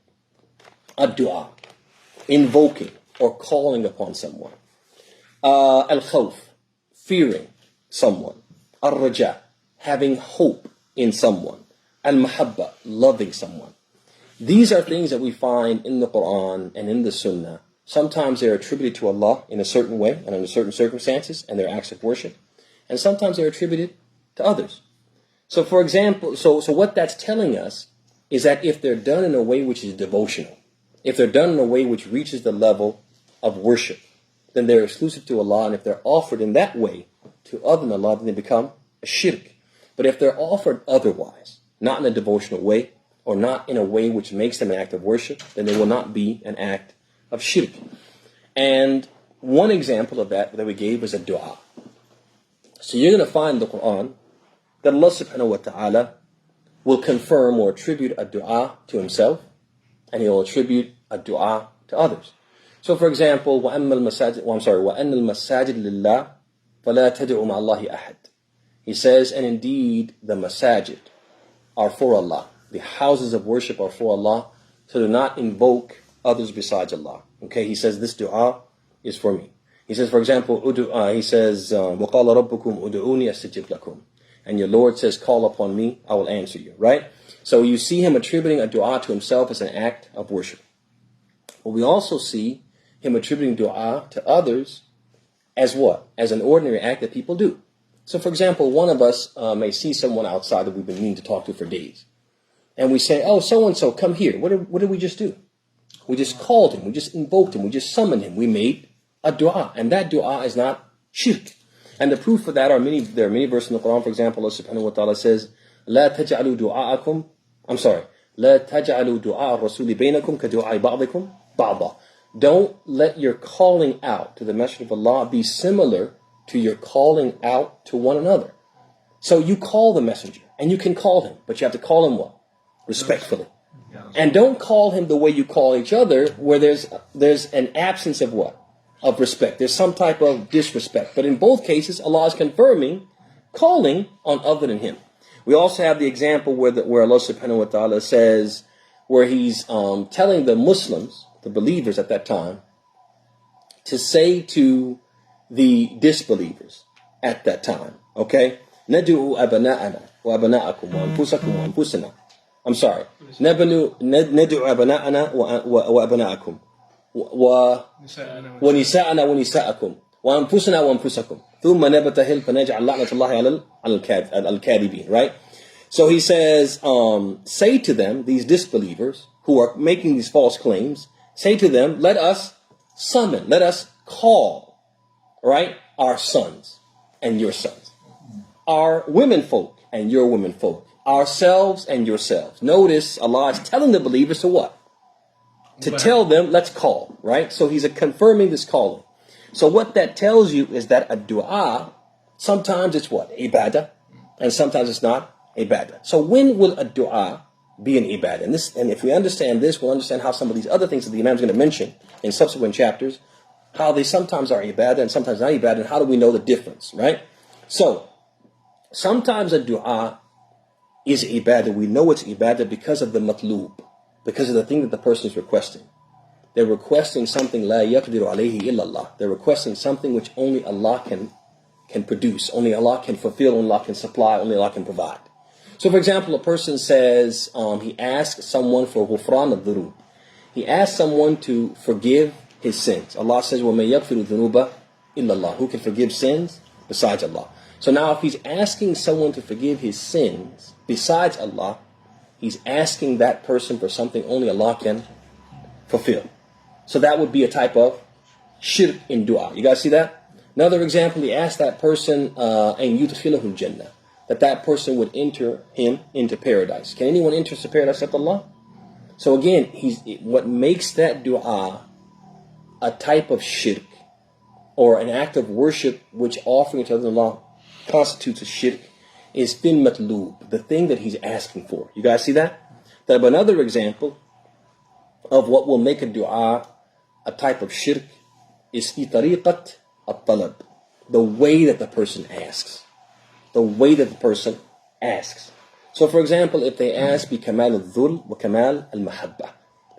ad-du'a, invoking or calling upon someone. Al-khawf, fearing someone. Al-raja, having hope in someone. Al-mahabba, loving someone. These are things that we find in the Quran and in the Sunnah. Sometimes they're attributed to Allah in a certain way and under certain circumstances, and they're acts of worship. And sometimes they're attributed to others. So, for example, so what that's telling us is that if they're done in a way which is devotional, if they're done in a way which reaches the level of worship, then they're exclusive to Allah. And if they're offered in that way to other than Allah, then they become a shirk. But if they're offered otherwise, not in a devotional way, or not in a way which makes them an act of worship, then they will not be an act of shirk. And one example of that we gave was a dua. So you're going to find in the Quran that Allah subhanahu wa ta'ala will confirm or attribute a dua to himself, and he will attribute a dua to others. So for example, وَأَنَّ الْمَسَاجِدَ لِلَّهِ فَلَا تَدْعُوا مَعَ اللَّهِ أَحَدٍ. He says, and indeed the masajid are for Allah. The houses of worship are for Allah, so do not invoke others besides Allah. Okay, he says this dua is for me. He says, for example, he says, وَقَالَ رَبُّكُمْ أُدْعُونِي أَسْتَجِبْ لَكُمْ. And your Lord says, call upon me, I will answer you, right? So you see him attributing a dua to himself as an act of worship. But we also see him attributing dua to others as what? As an ordinary act that people do. So for example, one of us may see someone outside that we've been meaning to talk to for days. And we say, oh, so-and-so, come here. What did we just do? We just called him. We just invoked him. We just summoned him. We made a dua. And that dua is not shirk. And the proof for that there are many verses in the Quran. For example, Allah subhanahu wa ta'ala says, لا تجعلوا دعاءكم الرسول بينكم كدعاء بعضكم بعضا. Don't let your calling out to the Messenger of Allah be similar to your calling out to one another. So you call the Messenger, and you can call him, but you have to call him what? Respectfully. And don't call him the way you call each other, where there's an absence of what? Of respect. There's some type of disrespect. But in both cases, Allah is confirming calling on other than him. We also have the example where Allah subhanahu wa ta'ala says, where he's telling the Muslims, the believers at that time, to say to the disbelievers at that time, okay? نَدْعُوا أَبْنَاءَنَا وَأَبْنَاءَكُمْ وَأَنفُسَكُمْ وَأَنفُسَنَا. I'm sorry. نَدْعُوا أَبْنَاءَنَا وَأَبْنَاءَكُمْ وَنِسَاءَنَا وَنِسَاءَكُمْ وَأَنفُسَنَا وَأَنفُسَكُمْ ثُمَّ نَبْتَهِلْ فَنَجْعَلْ لَعْنَةَ اللَّهِ عَلَى الْكَاذِبِينَ. Right? So he says, say to them, these disbelievers who are making these false claims, say to them, let us summon, let us call right, our sons and your sons, our women folk and your women folk, ourselves and yourselves. Notice Allah is telling the believers to what? To tell them, let's call, right? So he's confirming this calling. So what that tells you is that a dua, sometimes it's what? Ibadah, and sometimes it's not ibadah. So when will a dua be an ibadah? And if we understand this, we'll understand how some of these other things that the Imam is going to mention in subsequent chapters, how they sometimes are ibadah and sometimes not ibadah, and how do we know the difference, right? So sometimes a dua is ibadah. We know it's ibadah because of the matlub, because of the thing that the person is requesting. They're requesting something la yaqdiru alayhi illallah. They're requesting something which only Allah can produce, only Allah can fulfill, only Allah can supply, only Allah can provide. So for example, a person says, he asks someone for ghufran al-dhunub. He asks someone to forgive his sins. Allah says, وَمَن يَغْفِرُ الذُّنُوبَ إِلَّا اللَّهُ. Who can forgive sins besides Allah? So now if he's asking someone to forgive his sins besides Allah, he's asking that person for something only Allah can fulfill. So that would be a type of shirk in dua. You guys see that? Another example, he asked that person, أَن يُدْخِلَهُ الْجَنَّةِ, that person would enter him into paradise. Can anyone enter the paradise except Allah? So again, what makes that dua a type of shirk or an act of worship which offering to Allah constitutes a shirk is fin matlub, the thing that he's asking for. You guys see that? That another example of what will make a dua a type of shirk is fi tariqat at-talab, the way that the person asks. The way that the person asks. So for example, if they ask bi kamal al-dhul wa kamal al-mahabba,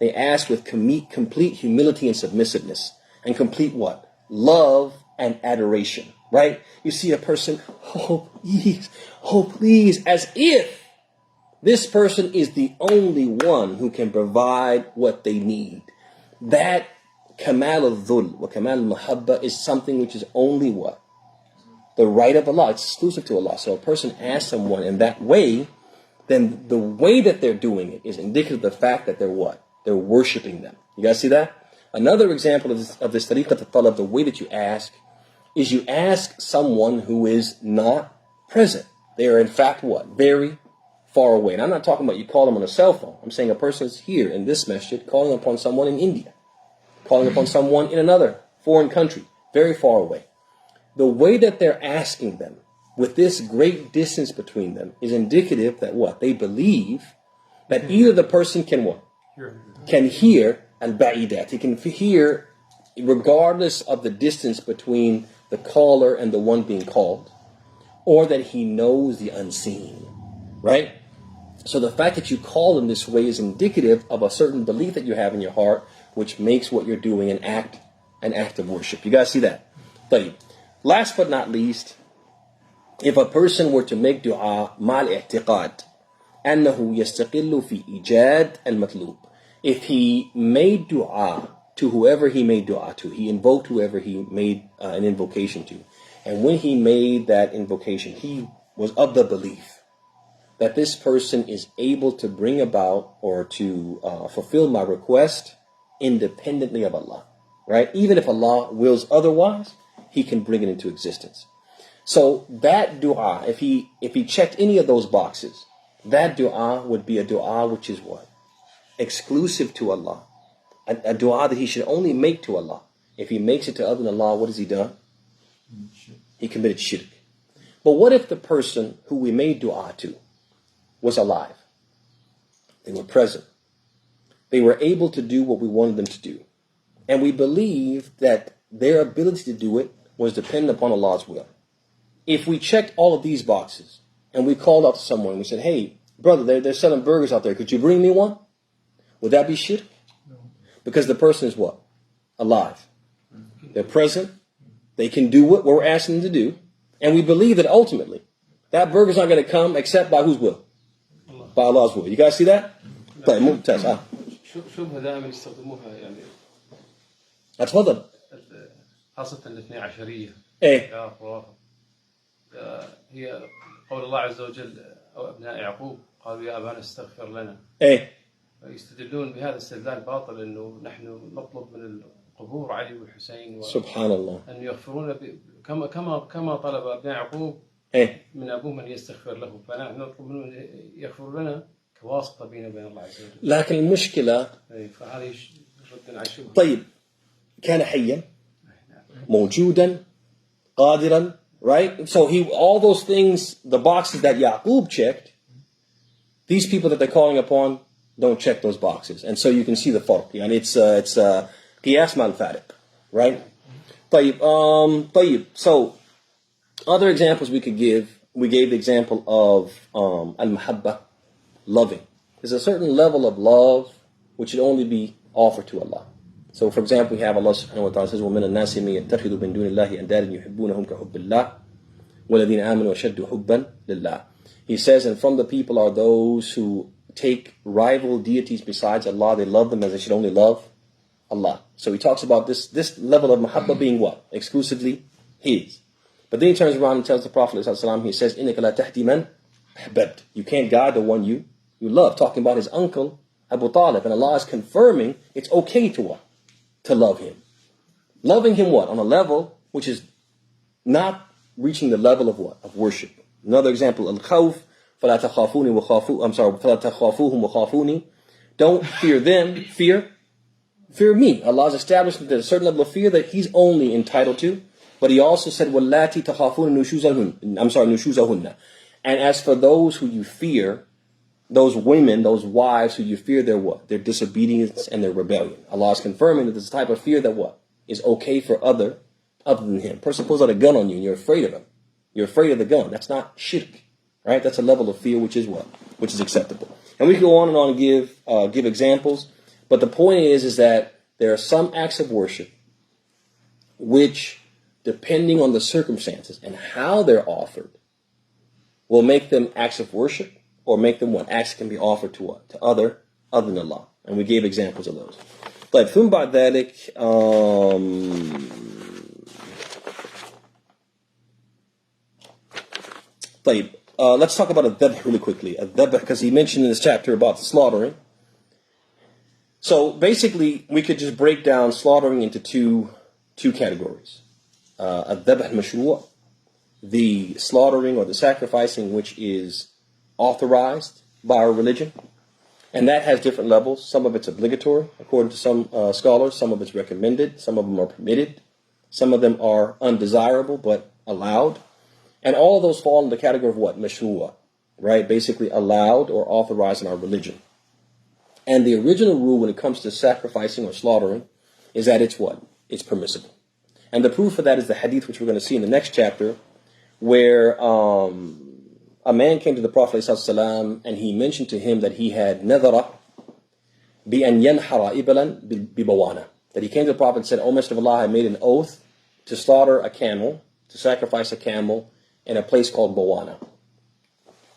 they ask with complete humility and submissiveness, and complete what? Love and adoration, right? You see a person, oh please, as if this person is the only one who can provide what they need. That kamal al-dhul wa kamal al-mahabba is something which is only what? The right of Allah. It's exclusive to Allah. So a person asks someone in that way, then the way that they're doing it is indicative of the fact that they're what? They're worshiping them. You guys see that? Another example of this tariqat al-talab, the way that you ask, is you ask someone who is not present. They are in fact what? Very far away. And I'm not talking about you call them on a cell phone. I'm saying a person is here in this masjid calling upon someone in India, calling upon someone in another foreign country, very far away. The way that they're asking them, with this great distance between them, is indicative that what? They believe that either the person can what? Can hear al-ba'idat. He can hear regardless of the distance between the caller and the one being called, or that he knows the unseen, right? So the fact that you call in this way is indicative of a certain belief that you have in your heart, which makes what you're doing an act of worship. You guys see that? But last but not least, if a person were to make dua mal i'tiqad, annahu yastaqillu fi ijad al-matlub. If he made dua to whoever he made dua to, he invoked whoever he made an invocation to, and when he made that invocation, he was of the belief that this person is able to bring about or to fulfill my request independently of Allah, right? Even if Allah wills otherwise, he can bring it into existence. So that dua, if he checked any of those boxes, that dua would be a dua which is what? Exclusive to Allah. A dua that he should only make to Allah. If he makes it to other than Allah, what has he done? He committed shirk. But what if the person who we made dua to was alive? They were present. They were able to do what we wanted them to do. And we believe that their ability to do it was dependent upon Allah's will. If we checked all of these boxes and we called out to someone and we said, hey, brother, they're selling burgers out there. Could you bring me one? Would that be shirk? No. Because the person is what? Alive. They're present. They can do what we're asking them to do. And we believe that ultimately that burger's not going to come except by whose will? Allah. By Allah's will. You guys see that? طيب ممتاز. شبهة دائما يستخدموها يعني. اتفضل. خاصة الاثني عشرية. ايه. هي قول الله عز وجل أو أبناء يعقوب قالوا يا أبانا استغفر لنا. ايه. يستدلون بهذا استدلال باطل إنه نحن نطلب من قبور علي والحسين Subhanallah. أن يغفرون كما طلب ابن يعقوب إيه. من أبوه أن يستغفر له، فنحن نطلب منه أن يغفر لنا كواسطة بيننا وبين الله عز وجل. لكن المشكلة فهذه رد على الشبهة. طيب كان حيا موجودا قادرا, right? So all those things, the boxes that Yaqub checked, these people that they're calling upon don't check those boxes. And so you can see the farq. And it's qiyas mal fariq, right? طيب. So other examples we could give, we gave the example of al-mahabba, loving. There's a certain level of love which should only be offered to Allah. So for example, we have Allah subhanahu wa ta'ala says, وَمِنَ النَّاسِ مِن يَتَّخِذُ مِن دُونِ اللَّهِ أَنْدَادًا يُحِبُّونَهُمْ كَحُبِّ اللَّهِ وَالَّذِينَ آمَنُوا أَشَدُّ حُبًّا لِلَّهِ. He says, and from the people are those who take rival deities besides Allah. They love them as they should only love Allah. So he talks about this level of mahabba being what? Exclusively his. But then he turns around and tells the Prophet ﷺ, he says, إِنَّكَ لَا تَهْدِي مَنْ أَحْبَبْتَ. You can't guide the one you love. Talking about his uncle, Abu Talib. And Allah is confirming it's okay to what? To love him. Loving him what? On a level which is not reaching the level of what? Of worship. Another example, al-khawf, فَلَا تَخَافُونِ وَخَافُوا. I'm sorry, فَلَا تَخَافُوهُمْ وَخَافُونِ. Don't fear them, fear me. Allah has established that there's a certain level of fear that He's only entitled to. But He also said, وَاللَّاتِ تَخَافُونَ نُشُوزَهُنَّ. And as for those who you fear, those women, those wives who you fear their what? Their disobedience and their rebellion. Allah is confirming that there's a type of fear that what? Is okay for other than him. Person pulls out a gun on you and you're afraid of him. You're afraid of the gun. That's not shirk. Right? That's a level of fear which is what? Which is acceptable. And we can go on and give examples. But the point is that there are some acts of worship which, depending on the circumstances and how they're offered, will make them acts of worship or make them what? Acts can be offered to what? To other than Allah. And we gave examples of those. But ثم بعد ذلك let's talk about al-dhabh really quickly. Al-dhabh, because he mentioned in this chapter about the slaughtering. So basically, we could just break down slaughtering into two categories. Al-dhabh al-mashru', the slaughtering or the sacrificing which is authorized by our religion. And that has different levels. Some of it's obligatory, according to some scholars. Some of it's recommended. Some of them are permitted. Some of them are undesirable but allowed. And all of those fall in the category of what? Mashru'a, right? Basically allowed or authorized in our religion. And the original rule when it comes to sacrificing or slaughtering is that it's what? It's permissible. And the proof of that is the hadith which we're going to see in the next chapter, where a man came to the Prophet ﷺ and he mentioned to him that he had nadhara bi an yanhara ibalan bi bawana. That he came to the Prophet and said, O Messenger of Allah, I made an oath to slaughter a camel, to sacrifice a camel in a place called Bawana.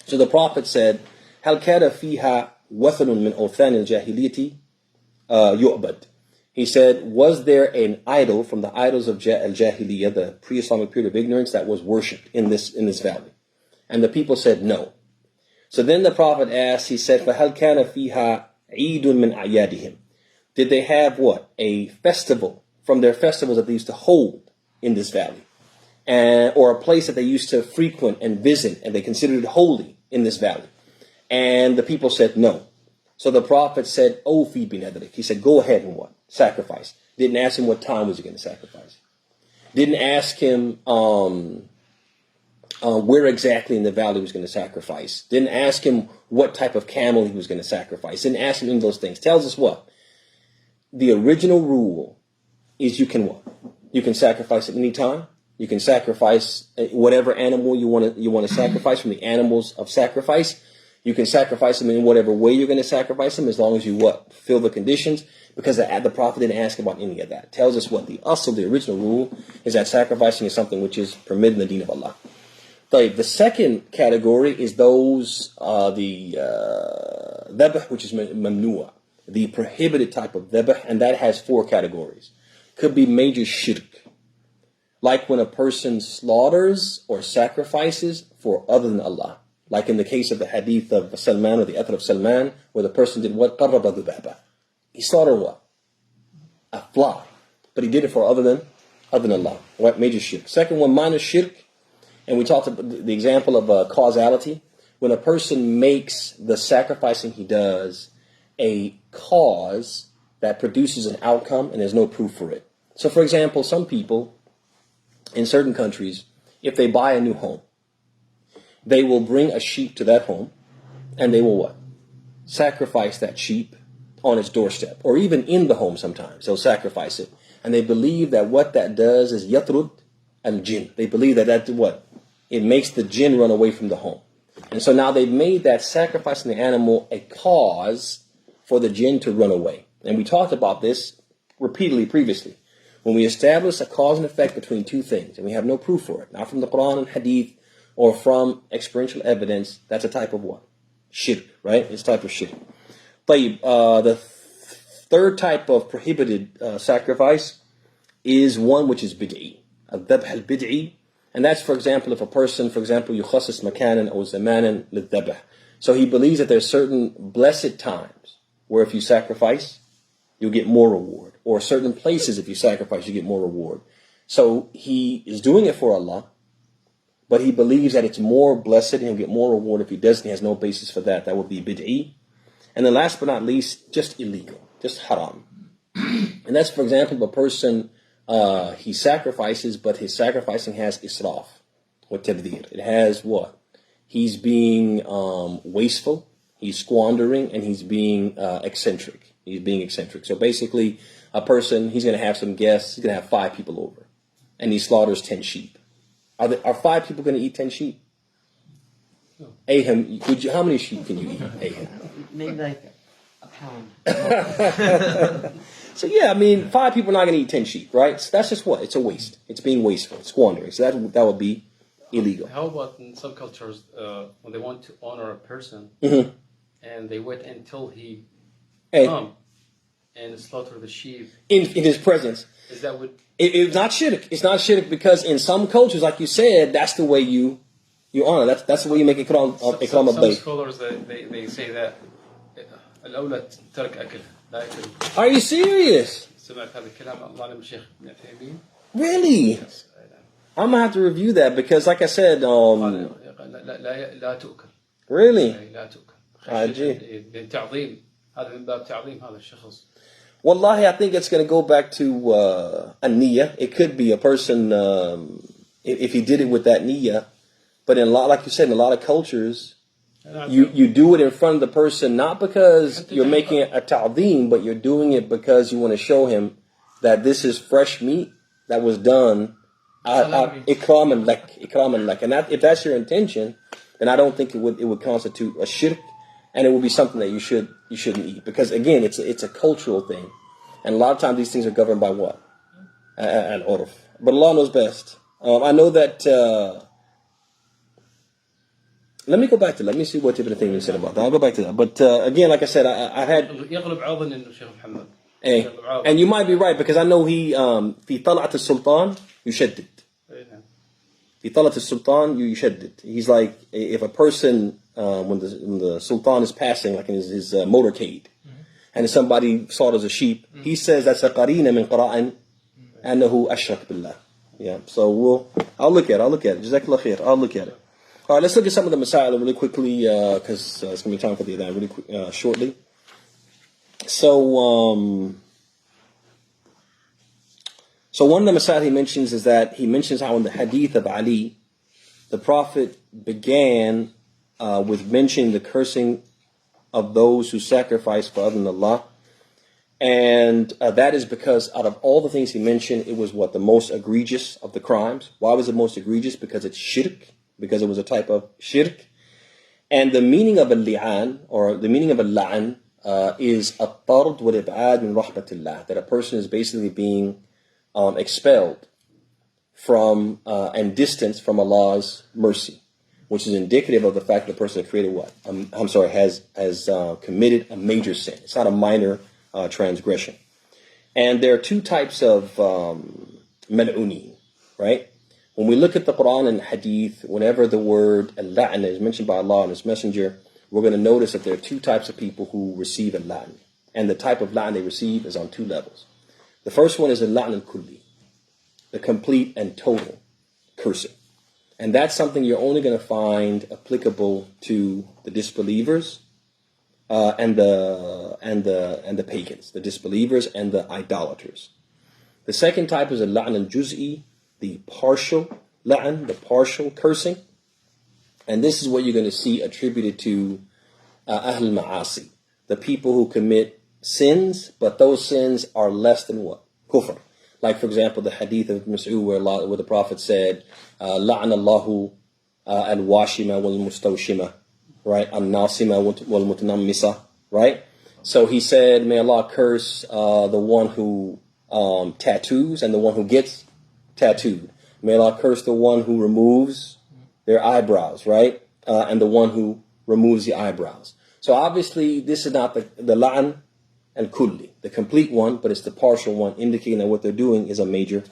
So the Prophet said, هل كان فيها وثن من أوثان الجاهلية يعبد. He said, was there an idol from the idols of al-Jahiliyyah, the pre-Islamic period of ignorance, that was worshipped in this valley? And the people said no. So then the Prophet asked, he said, فَهَلْ كَانَ فِيهَا عِيدٌ مِنْ أَعْيَادِهِمْ. Did they have what? A festival from their festivals that they used to hold in this valley? Or a place that they used to frequent and visit and they considered it holy in this valley? And the people said no. So the Prophet said, Ofi bin adrik. He said, go ahead and what? Sacrifice. Didn't ask him what time was he going to sacrifice. Didn't ask him where exactly in the valley he was going to sacrifice. Didn't ask him what type of camel he was going to sacrifice. Didn't ask him any of those things. Tells us what? The original rule is you can what? You can sacrifice at any time. You can sacrifice whatever animal you want to sacrifice from the animals of sacrifice. You can sacrifice them in whatever way you're going to sacrifice them, as long as you what? Fulfill the conditions. Because the Prophet didn't ask about any of that. It tells us what? The asl, the original rule, is that sacrificing is something which is permitted in the deen of Allah. The second category is those, the dhabh, which is mamnu'a, the prohibited type of dhabh, and that has four categories. Could be major shirk, like when a person slaughters or sacrifices for other than Allah. Like in the case of the hadith of Salman, or the athar of Salman, where the person did what? قَرَّبَ ذُبَابًا. He slaughtered what? A fly. but he did it for other than Allah. What major shirk? Second one, minor shirk, and we talked about the example of causality. When a person makes the sacrificing he does a cause that produces an outcome and there's no proof for it. So, for example, some people in certain countries, if they buy a new home, they will bring a sheep to that home and they will what? Sacrifice that sheep on its doorstep, or even in the home sometimes. They'll sacrifice it. And they believe that what that does is yatrud al-jinn. They believe that that's what? It makes the jinn run away from the home. And so now they've made that sacrificing the animal a cause for the jinn to run away. And we talked about this repeatedly previously. When we establish a cause and effect between two things, and we have no proof for it, not from the Quran and Hadith or from experiential evidence, that's a type of what? Shirk, right? It's a type of shirk. The third type of prohibited sacrifice is one which is bid'i. Al-dhabh al-bid'i. And that's, for example, if a person, for example, yukhassis makanan or zamanan lil-dhabh. So he believes that there's certain blessed times where if you sacrifice, you'll get more reward. Or certain places, if you sacrifice, you get more reward. So he is doing it for Allah, but he believes that it's more blessed and he'll get more reward if he doesn't. He has no basis for that. That would be bid'i. And then last but not least, just illegal, just haram. And that's, for example, a person, he sacrifices, but his sacrificing has israf, or tabdhir. It has what? He's being wasteful, he's squandering, and he's being eccentric. He's being eccentric. So basically, a person, he's going to have some guests, he's going to have 5 people over, and he slaughters 10 sheep. Are 5 people going to eat 10 sheep? No. Aham, how many sheep can you eat? Aham? Maybe like a pound. So yeah, I mean, 5 people are not going to eat 10 sheep, right? So that's just what? It's a waste. It's being wasteful. It's squandering. So that would be illegal. How about in some cultures when they want to honor a person and they wait until he come and slaughter the sheep in his presence? Is that what? It's not shirk. It's not shirk because in some cultures, like you said, that's the way you honor. That's the way you make ikram Some al-bayt. scholars they say that الأولى ترك أكل لا أكل. Are you serious? سمعت هذا الكلام الله علم الشيخ ابن عثيمين. Really? I'm gonna have to review that because, like I said, لا تؤكل. really? لا تؤكل. عجيب. تعظيم هذا من باب تعظيم هذا الشخص. Wallahi, I think it's going to go back to an-niyyah. It could be a person, if he did it with that niyyah, but in a lot, like you said, in a lot of cultures, you do it in front of the person, not because you're making it a ta'zeem, but you're doing it because you want to show him that this is fresh meat that was done ikraman lak. And if that's your intention, then I don't think it would constitute a shirk. And it will be something that you shouldn't eat because again it's a cultural thing, and a lot of times these things are governed by what? Al-urf. But Allah knows best. I know that. Let me go back to. Let me see what Ibn Taymiyyah said about that. I'll go back to that. But again, like I said, I had. And you might be right because I know he في طلعة السلطان يشدد. في طلعة السلطان يشدد. He's like if a person. When the sultan is passing, like in his motorcade, and somebody slaughters a sheep, he says that's a qarina min qara'an annahu ashrak billah. Yeah, so I'll look at it. Jazakallah khair. I'll look at it. All right, let's look at some of the masail really quickly because it's going to be time for the adhan really quick, shortly. So one of the masail he mentions is that he mentions how in the hadith of Ali, the Prophet began with mentioning the cursing of those who sacrifice for other than Allah. And that is because out of all the things he mentioned, it was what? The most egregious of the crimes. Why was it most egregious? Because it's shirk. Because it was a type of shirk. And the meaning of al-li'an, or the meaning of al-la'an, is at-tard wal-ib'ad min rahmatillah. That a person is basically being expelled from and distanced from Allah's mercy, which is indicative of the fact that the person created what? Has committed a major sin. It's not a minor transgression. And there are 2 types of mal'unin, right? When we look at the Quran and Hadith, whenever the word al-la'na is mentioned by Allah and His Messenger, we're going to notice that there are 2 types of people who receive al-la'na. And the type of la'na they receive is on 2 levels. The first one is al-la'n al-kulli, the complete and total cursing. And that's something you're only going to find applicable to the disbelievers and the pagans, the disbelievers and the idolaters. The second type is al-la'n al-juz'i, the partial la'n, the partial cursing. And this is what you're going to see attributed to ahl ma'asi, the people who commit sins, but those sins are less than what? Kufr. Like, for example, the hadith of Mas'ud where the Prophet said, La'an Allahu al-washima wal-mustawshima, right? Al-nasima wal-mutanammisa, right? So he said, may Allah curse the one who tattoos and the one who gets tattooed. May Allah curse the one who removes their eyebrows, right? And the one who removes the eyebrows. So obviously, this is not the la'an al-kulli, the complete one, but it's the partial one, indicating that what they're doing is a major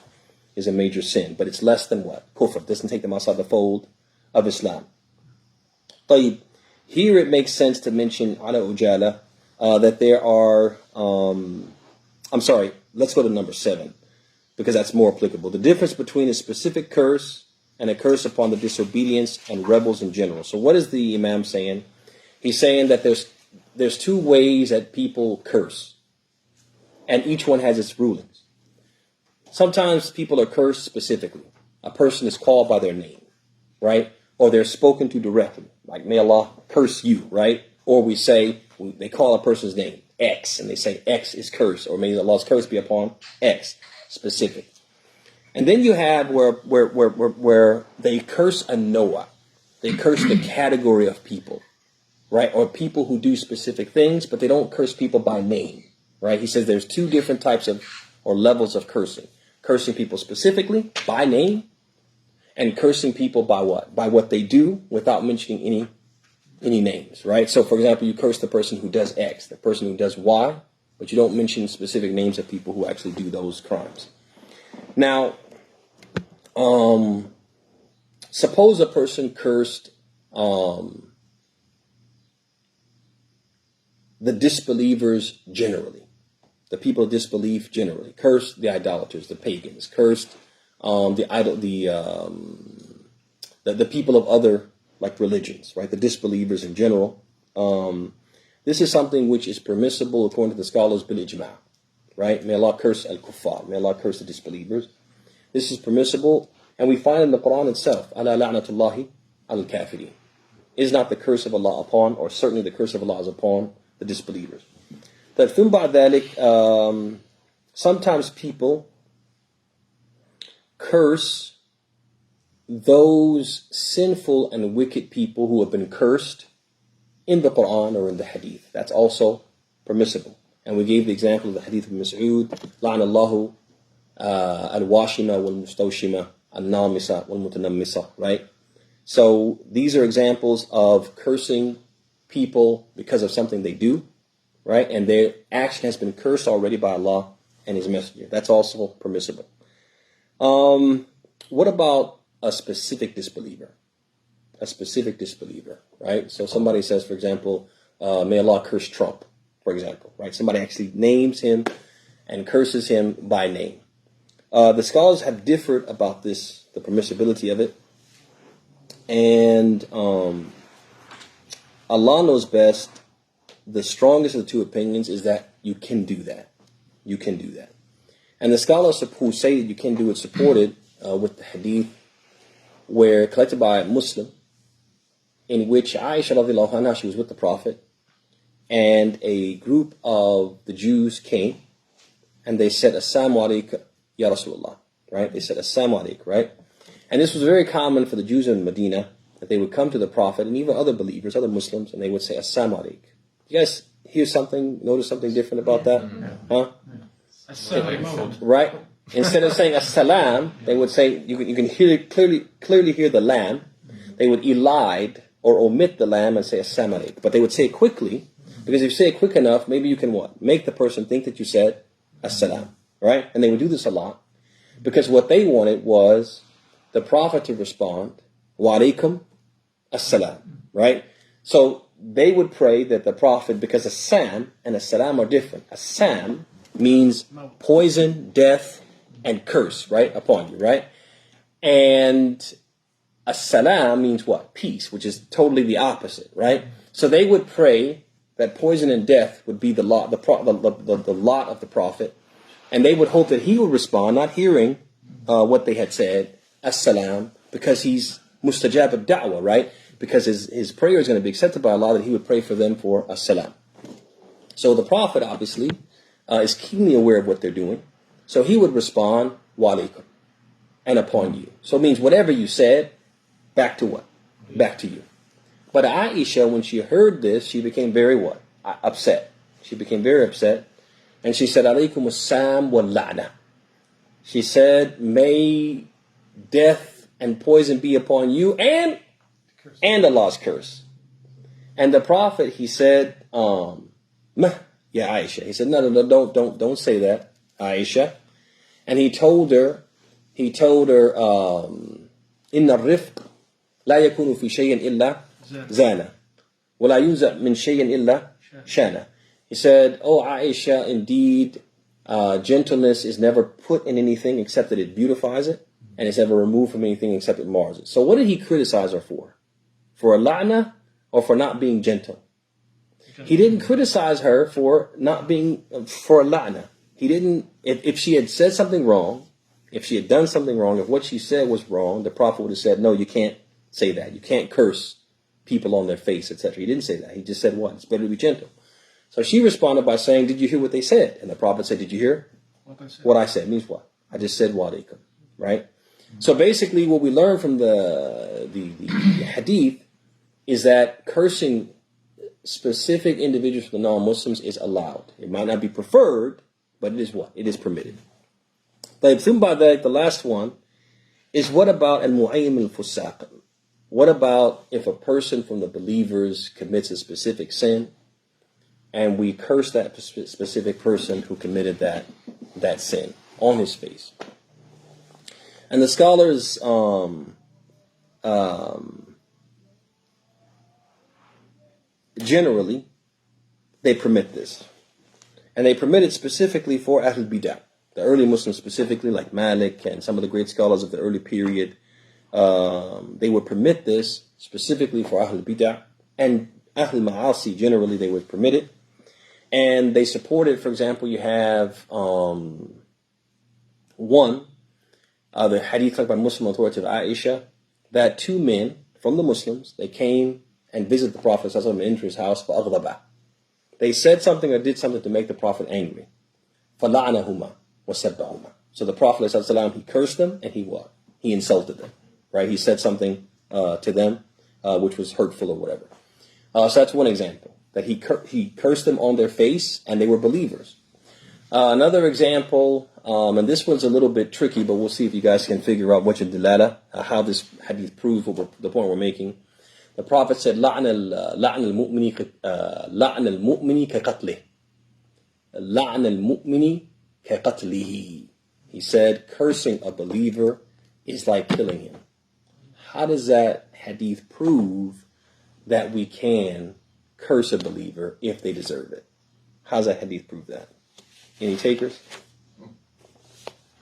sin. But it's less than what? Kufr. It doesn't take them outside the fold of Islam. طيب. Here it makes sense to mention ala ujala that there are, let's go to number 7, because that's more applicable. The difference between a specific curse and a curse upon the disobedience and rebels in general. So what is the Imam saying? He's saying that there's two ways that people curse, and each one has its rulings. Sometimes people are cursed specifically. A person is called by their name, right? Or they're spoken to directly, like, may Allah curse you, right? Or they call a person's name, X, and they say X is cursed, or may Allah's curse be upon X, specific. And then you have where they curse a Noah. They curse the category of people, right? Or people who do specific things, but they don't curse people by name, right? He says there's two different types of, or levels of cursing. Cursing people specifically by name, and cursing people by what? By what they do without mentioning any names, right? So for example, you curse the person who does X, the person who does Y, but you don't mention specific names of people who actually do those crimes. Now, suppose a person cursed the disbelievers generally, the people of disbelief generally, cursed the idolaters, the pagans, cursed the people of other like religions, right? The disbelievers in general. This is something which is permissible according to the scholars bil ijma', right? May Allah curse al-kuffar, may Allah curse the disbelievers. This is permissible, and we find in the Quran itself, ala la'natullahi al-kafirin. Is not the curse of Allah upon, or certainly the curse of Allah is upon the disbelievers. That thumma ba'd dhalik, sometimes people curse those sinful and wicked people who have been cursed in the Quran or in the Hadith. That's also permissible. And we gave the example of the Hadith of Mas'ud, La'an Allahu al-washima wal-mustawshima al-namisa wal-mutanammisa, right? So these are examples of cursing people because of something they do, right? And their action has been cursed already by Allah and His Messenger. That's also permissible. What about a specific disbeliever? A specific disbeliever, right? So somebody says, for example, may Allah curse Trump, for example, right? Somebody actually names him and curses him by name. The scholars have differed about this, the permissibility of it. And Allah knows best. The strongest of the two opinions is that you can do that. You can do that. And the scholars who say that you can do it supported with the hadith where collected by a Muslim, in which Aisha radiallahu anha, she was with the Prophet, and a group of the Jews came, and they said, Assalamu alaikum, Ya Rasulullah, right? They said, Assalamu alaikum, right? And this was very common for the Jews in Medina, that they would come to the Prophet, and even other believers, other Muslims, and they would say, Assalamu alaikum. You guys hear something, notice something different about that? Huh? Right? Instead of saying as-salam, they would say, you can hear clearly hear the lam. They would elide or omit the lam and say as-salamu alaykum. But they would say it quickly, because if you say it quick enough, maybe you can what? Make the person think that you said as-salam. Right? And they would do this a lot, because what they wanted was the Prophet to respond, wa alaykum as-salam. Right? So they would pray that the Prophet, because as-sam and as-salam are different. As-sam means poison, death, and curse, right, upon you, right? And as-salam means what? Peace, which is totally the opposite, right? So they would pray that poison and death would be the lot, the lot of the prophet, and they would hope that he would respond, not hearing what they had said, as-salam, because he's mustajab ad-da'wah, right? Because his prayer is going to be accepted by Allah, that he would pray for them for as-salam. So the prophet obviously is keenly aware of what they're doing, so he would respond, wa alaykum, and upon you. So it means whatever you said, back to what? Back to you. But Aisha, when she heard this, she became very what? Upset. She became very upset. And she said, alaykum as-sam wal la'na. She said, may death and poison be upon you and Allah's curse. And the Prophet, he said, yeah, Aisha. He said, no, don't say that, Aisha. And he told her, inna rifq la yakunu fi shay'in illa zana. Wa la yunza min shay'in illa shana. He said, oh Aisha, indeed, gentleness is never put in anything except that it beautifies it, and it's never removed from anything except it mars it. So what did he criticize her for? For a la'na or for not being gentle? He didn't criticize her for not being, for a la'na. He didn't, if she had said something wrong, if she had done something wrong, if what she said was wrong, the Prophet would have said, no, you can't say that. You can't curse people on their face, etc. He didn't say that. He just said what? It's better to be gentle. So she responded by saying, did you hear what they said? And the Prophet said, did you hear what I said? Means what? I just said wa alaykum, right? So basically what we learn from the hadith is that cursing specific individuals from the non-Muslims is allowed. It might not be preferred, but it is what? It is permitted. The last one is, what about al-mu'ayyim al-fusaq? What about if a person from the believers commits a specific sin and we curse that specific person who committed that sin on his face? And the scholars generally, they permit this. And they permit it specifically for Ahlul Bidah. The early Muslims specifically, like Malik and some of the great scholars of the early period, they would permit this specifically for Ahlul Bidah. And Ahlul Ma'asi, generally, they would permit it. And they support it. For example, you have the hadith by Muslim authority of Aisha, that two men from the Muslims, they came and visited the Prophet and entered his house for aghdaba. They said something or did something to make the Prophet angry. فَلَعْنَهُمَا وَسَبَّهُمَا. So the Prophet, he cursed them and he what? He insulted them. Right? He said something to them which was hurtful or whatever. So that's one example. That he cursed them on their face and they were believers. Another example, and this one's a little bit tricky, but we'll see if you guys can figure out what your dilala, how this hadith proves the point we're making. The Prophet said, لَعْنَ الْمُؤْمِنِ كَقَتْلِهِ. لَعْنَ الْمُؤْمِنِ كَقَتْلِهِ. He said, cursing a believer is like killing him. How does that hadith prove that we can curse a believer if they deserve it? How does that hadith prove that? Any takers?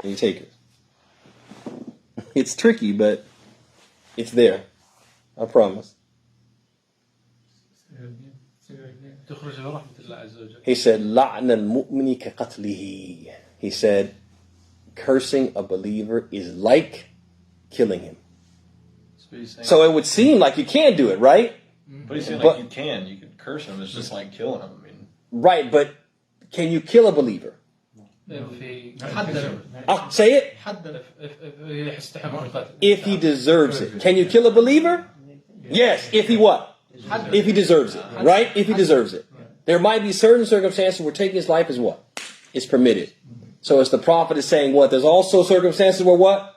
Any takers? It's tricky, but it's there. I promise. He said, لَعْنَ الْمُؤْمِنِ كَقَتْلِهِ. He said, cursing a believer is like killing him. So it would seem like you can't do it, right? But he's saying like you can curse him. It's just like killing him. I mean, right, but can you kill a believer? Say it. If he deserves it. Can you kill a believer? Yes, if he what? If he deserves it, right? If he deserves it. There might be certain circumstances where taking his life is what? Is permitted. So as the Prophet is saying what? There's also circumstances where what?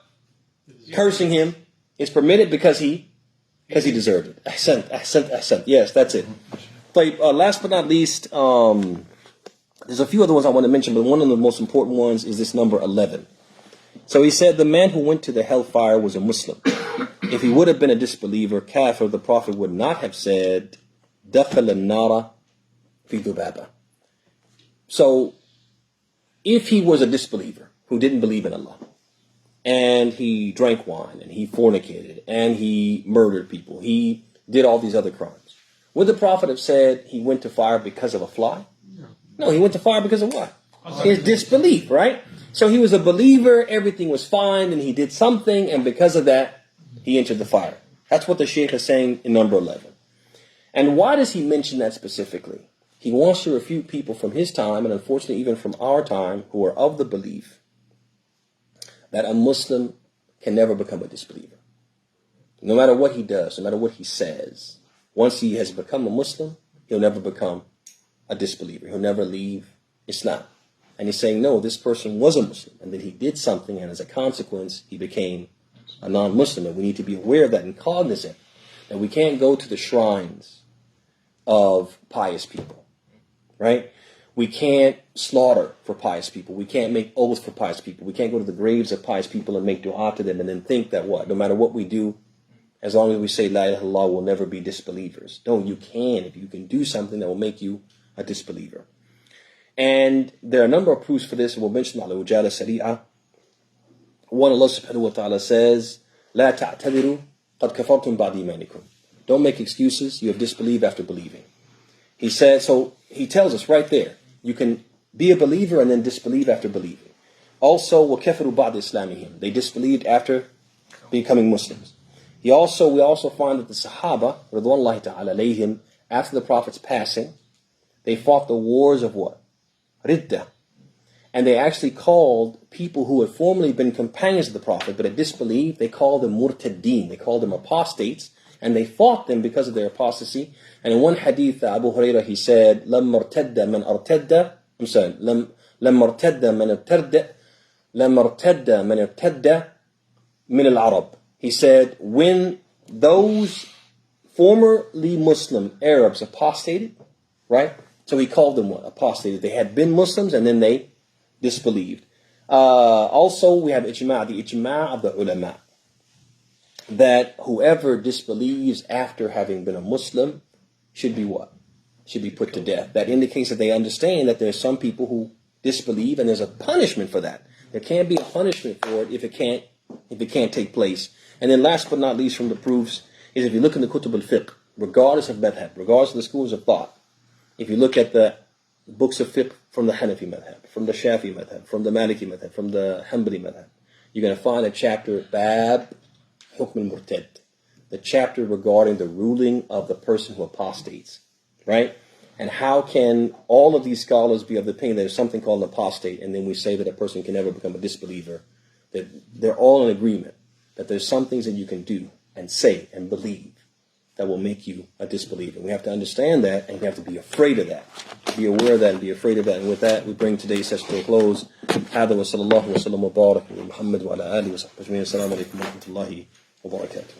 Cursing him is permitted because he deserved it. Ahsant. Yes, that's it. Last but not least, there's a few other ones I want to mention, but one of the most important ones is this number 11. So he said the man who went to the hellfire was a Muslim. If he would have been a disbeliever, kafir, the Prophet would not have said, دَخَلَ النَّارَ فِي ذُبَابَةٍ. So if he was a disbeliever who didn't believe in Allah, and he drank wine, and he fornicated, and he murdered people, he did all these other crimes, would the Prophet have said he went to fire because of a fly? No, he went to fire because of what? His disbelief, right? So he was a believer, everything was fine, and he did something, and because of that, he entered the fire. That's what the Shaykh is saying in number 11. And why does he mention that specifically? He wants to refute people from his time, and unfortunately even from our time, who are of the belief that a Muslim can never become a disbeliever. No matter what he does, no matter what he says, once he has become a Muslim, he'll never become a disbeliever. He'll never leave Islam. And he's saying, no, this person was a Muslim, and then he did something, and as a consequence, he became a non-Muslim. And we need to be aware of that and cognizant that we can't go to the shrines of pious people, right? We can't slaughter for pious people. We can't make oaths for pious people. We can't go to the graves of pious people and make dua to them and then think that what? No matter what we do, as long as we say La ilaha illallah, we'll never be disbelievers. No, you can. If you can do something that will make you a disbeliever. And there are a number of proofs for this, and we'll mention al-Ujala Sari'ah. One, Allah subhanahu wa ta'ala says, La ta'tadiru qad kafartum ba'di imanikum. Don't make excuses, you have disbelieved after believing. He said, so he tells us right there, you can be a believer and then disbelieve after believing. Also, وَكَفَرُوا بَعْدِ إِسْلَامِهِمْ. They disbelieved after becoming Muslims. We also find that the Sahaba, radwanullahi ta'ala alayhim, after the Prophet's passing, they fought the wars of what? Ridda. And they actually called people who had formerly been companions of the Prophet but had disbelieved, they called them murtaddeen, they called them apostates, and they fought them because of their apostasy. And in one hadith, Abu Hurairah, he said, لَمَّا ارْتَدَّ مَنْ ارْتَدَّ مِنَ الْعَرَبِ. He said, when those formerly Muslim Arabs apostated, right? So he called them what? Apostated. They had been Muslims and then they disbelieved. Also, we have the ijma' of the ulama, that whoever disbelieves after having been a Muslim should be what? Should be put to death. That indicates that they understand that there's some people who disbelieve and there's a punishment for that. There can't be a punishment for it if it can't take place. And then last but not least from the proofs is if you look in the Kitab al-Fiqh, regardless of madhab, regardless of the schools of thought, if you look at the books of fiqh from the Hanafi madhab, from the Shafi'i madhab, from the Maliki madhab, from the Hanbali madhab, you're going to find a chapter, Bab Hukm al-Murtad, the chapter regarding the ruling of the person who apostates, right? And how can all of these scholars be of the opinion that there's something called an apostate, and then we say that a person can never become a disbeliever, that they're all in agreement that there's some things that you can do and say and believe that will make you a disbeliever. We have to understand that, and we have to be afraid of that. Be aware of that and be afraid of that. And with that, we bring today's session to a close. هذا وصلى الله وسلم وبارك على محمد وعلى آله وصحبه أجمعين. السلام عليكم ورحمة الله وبركاته.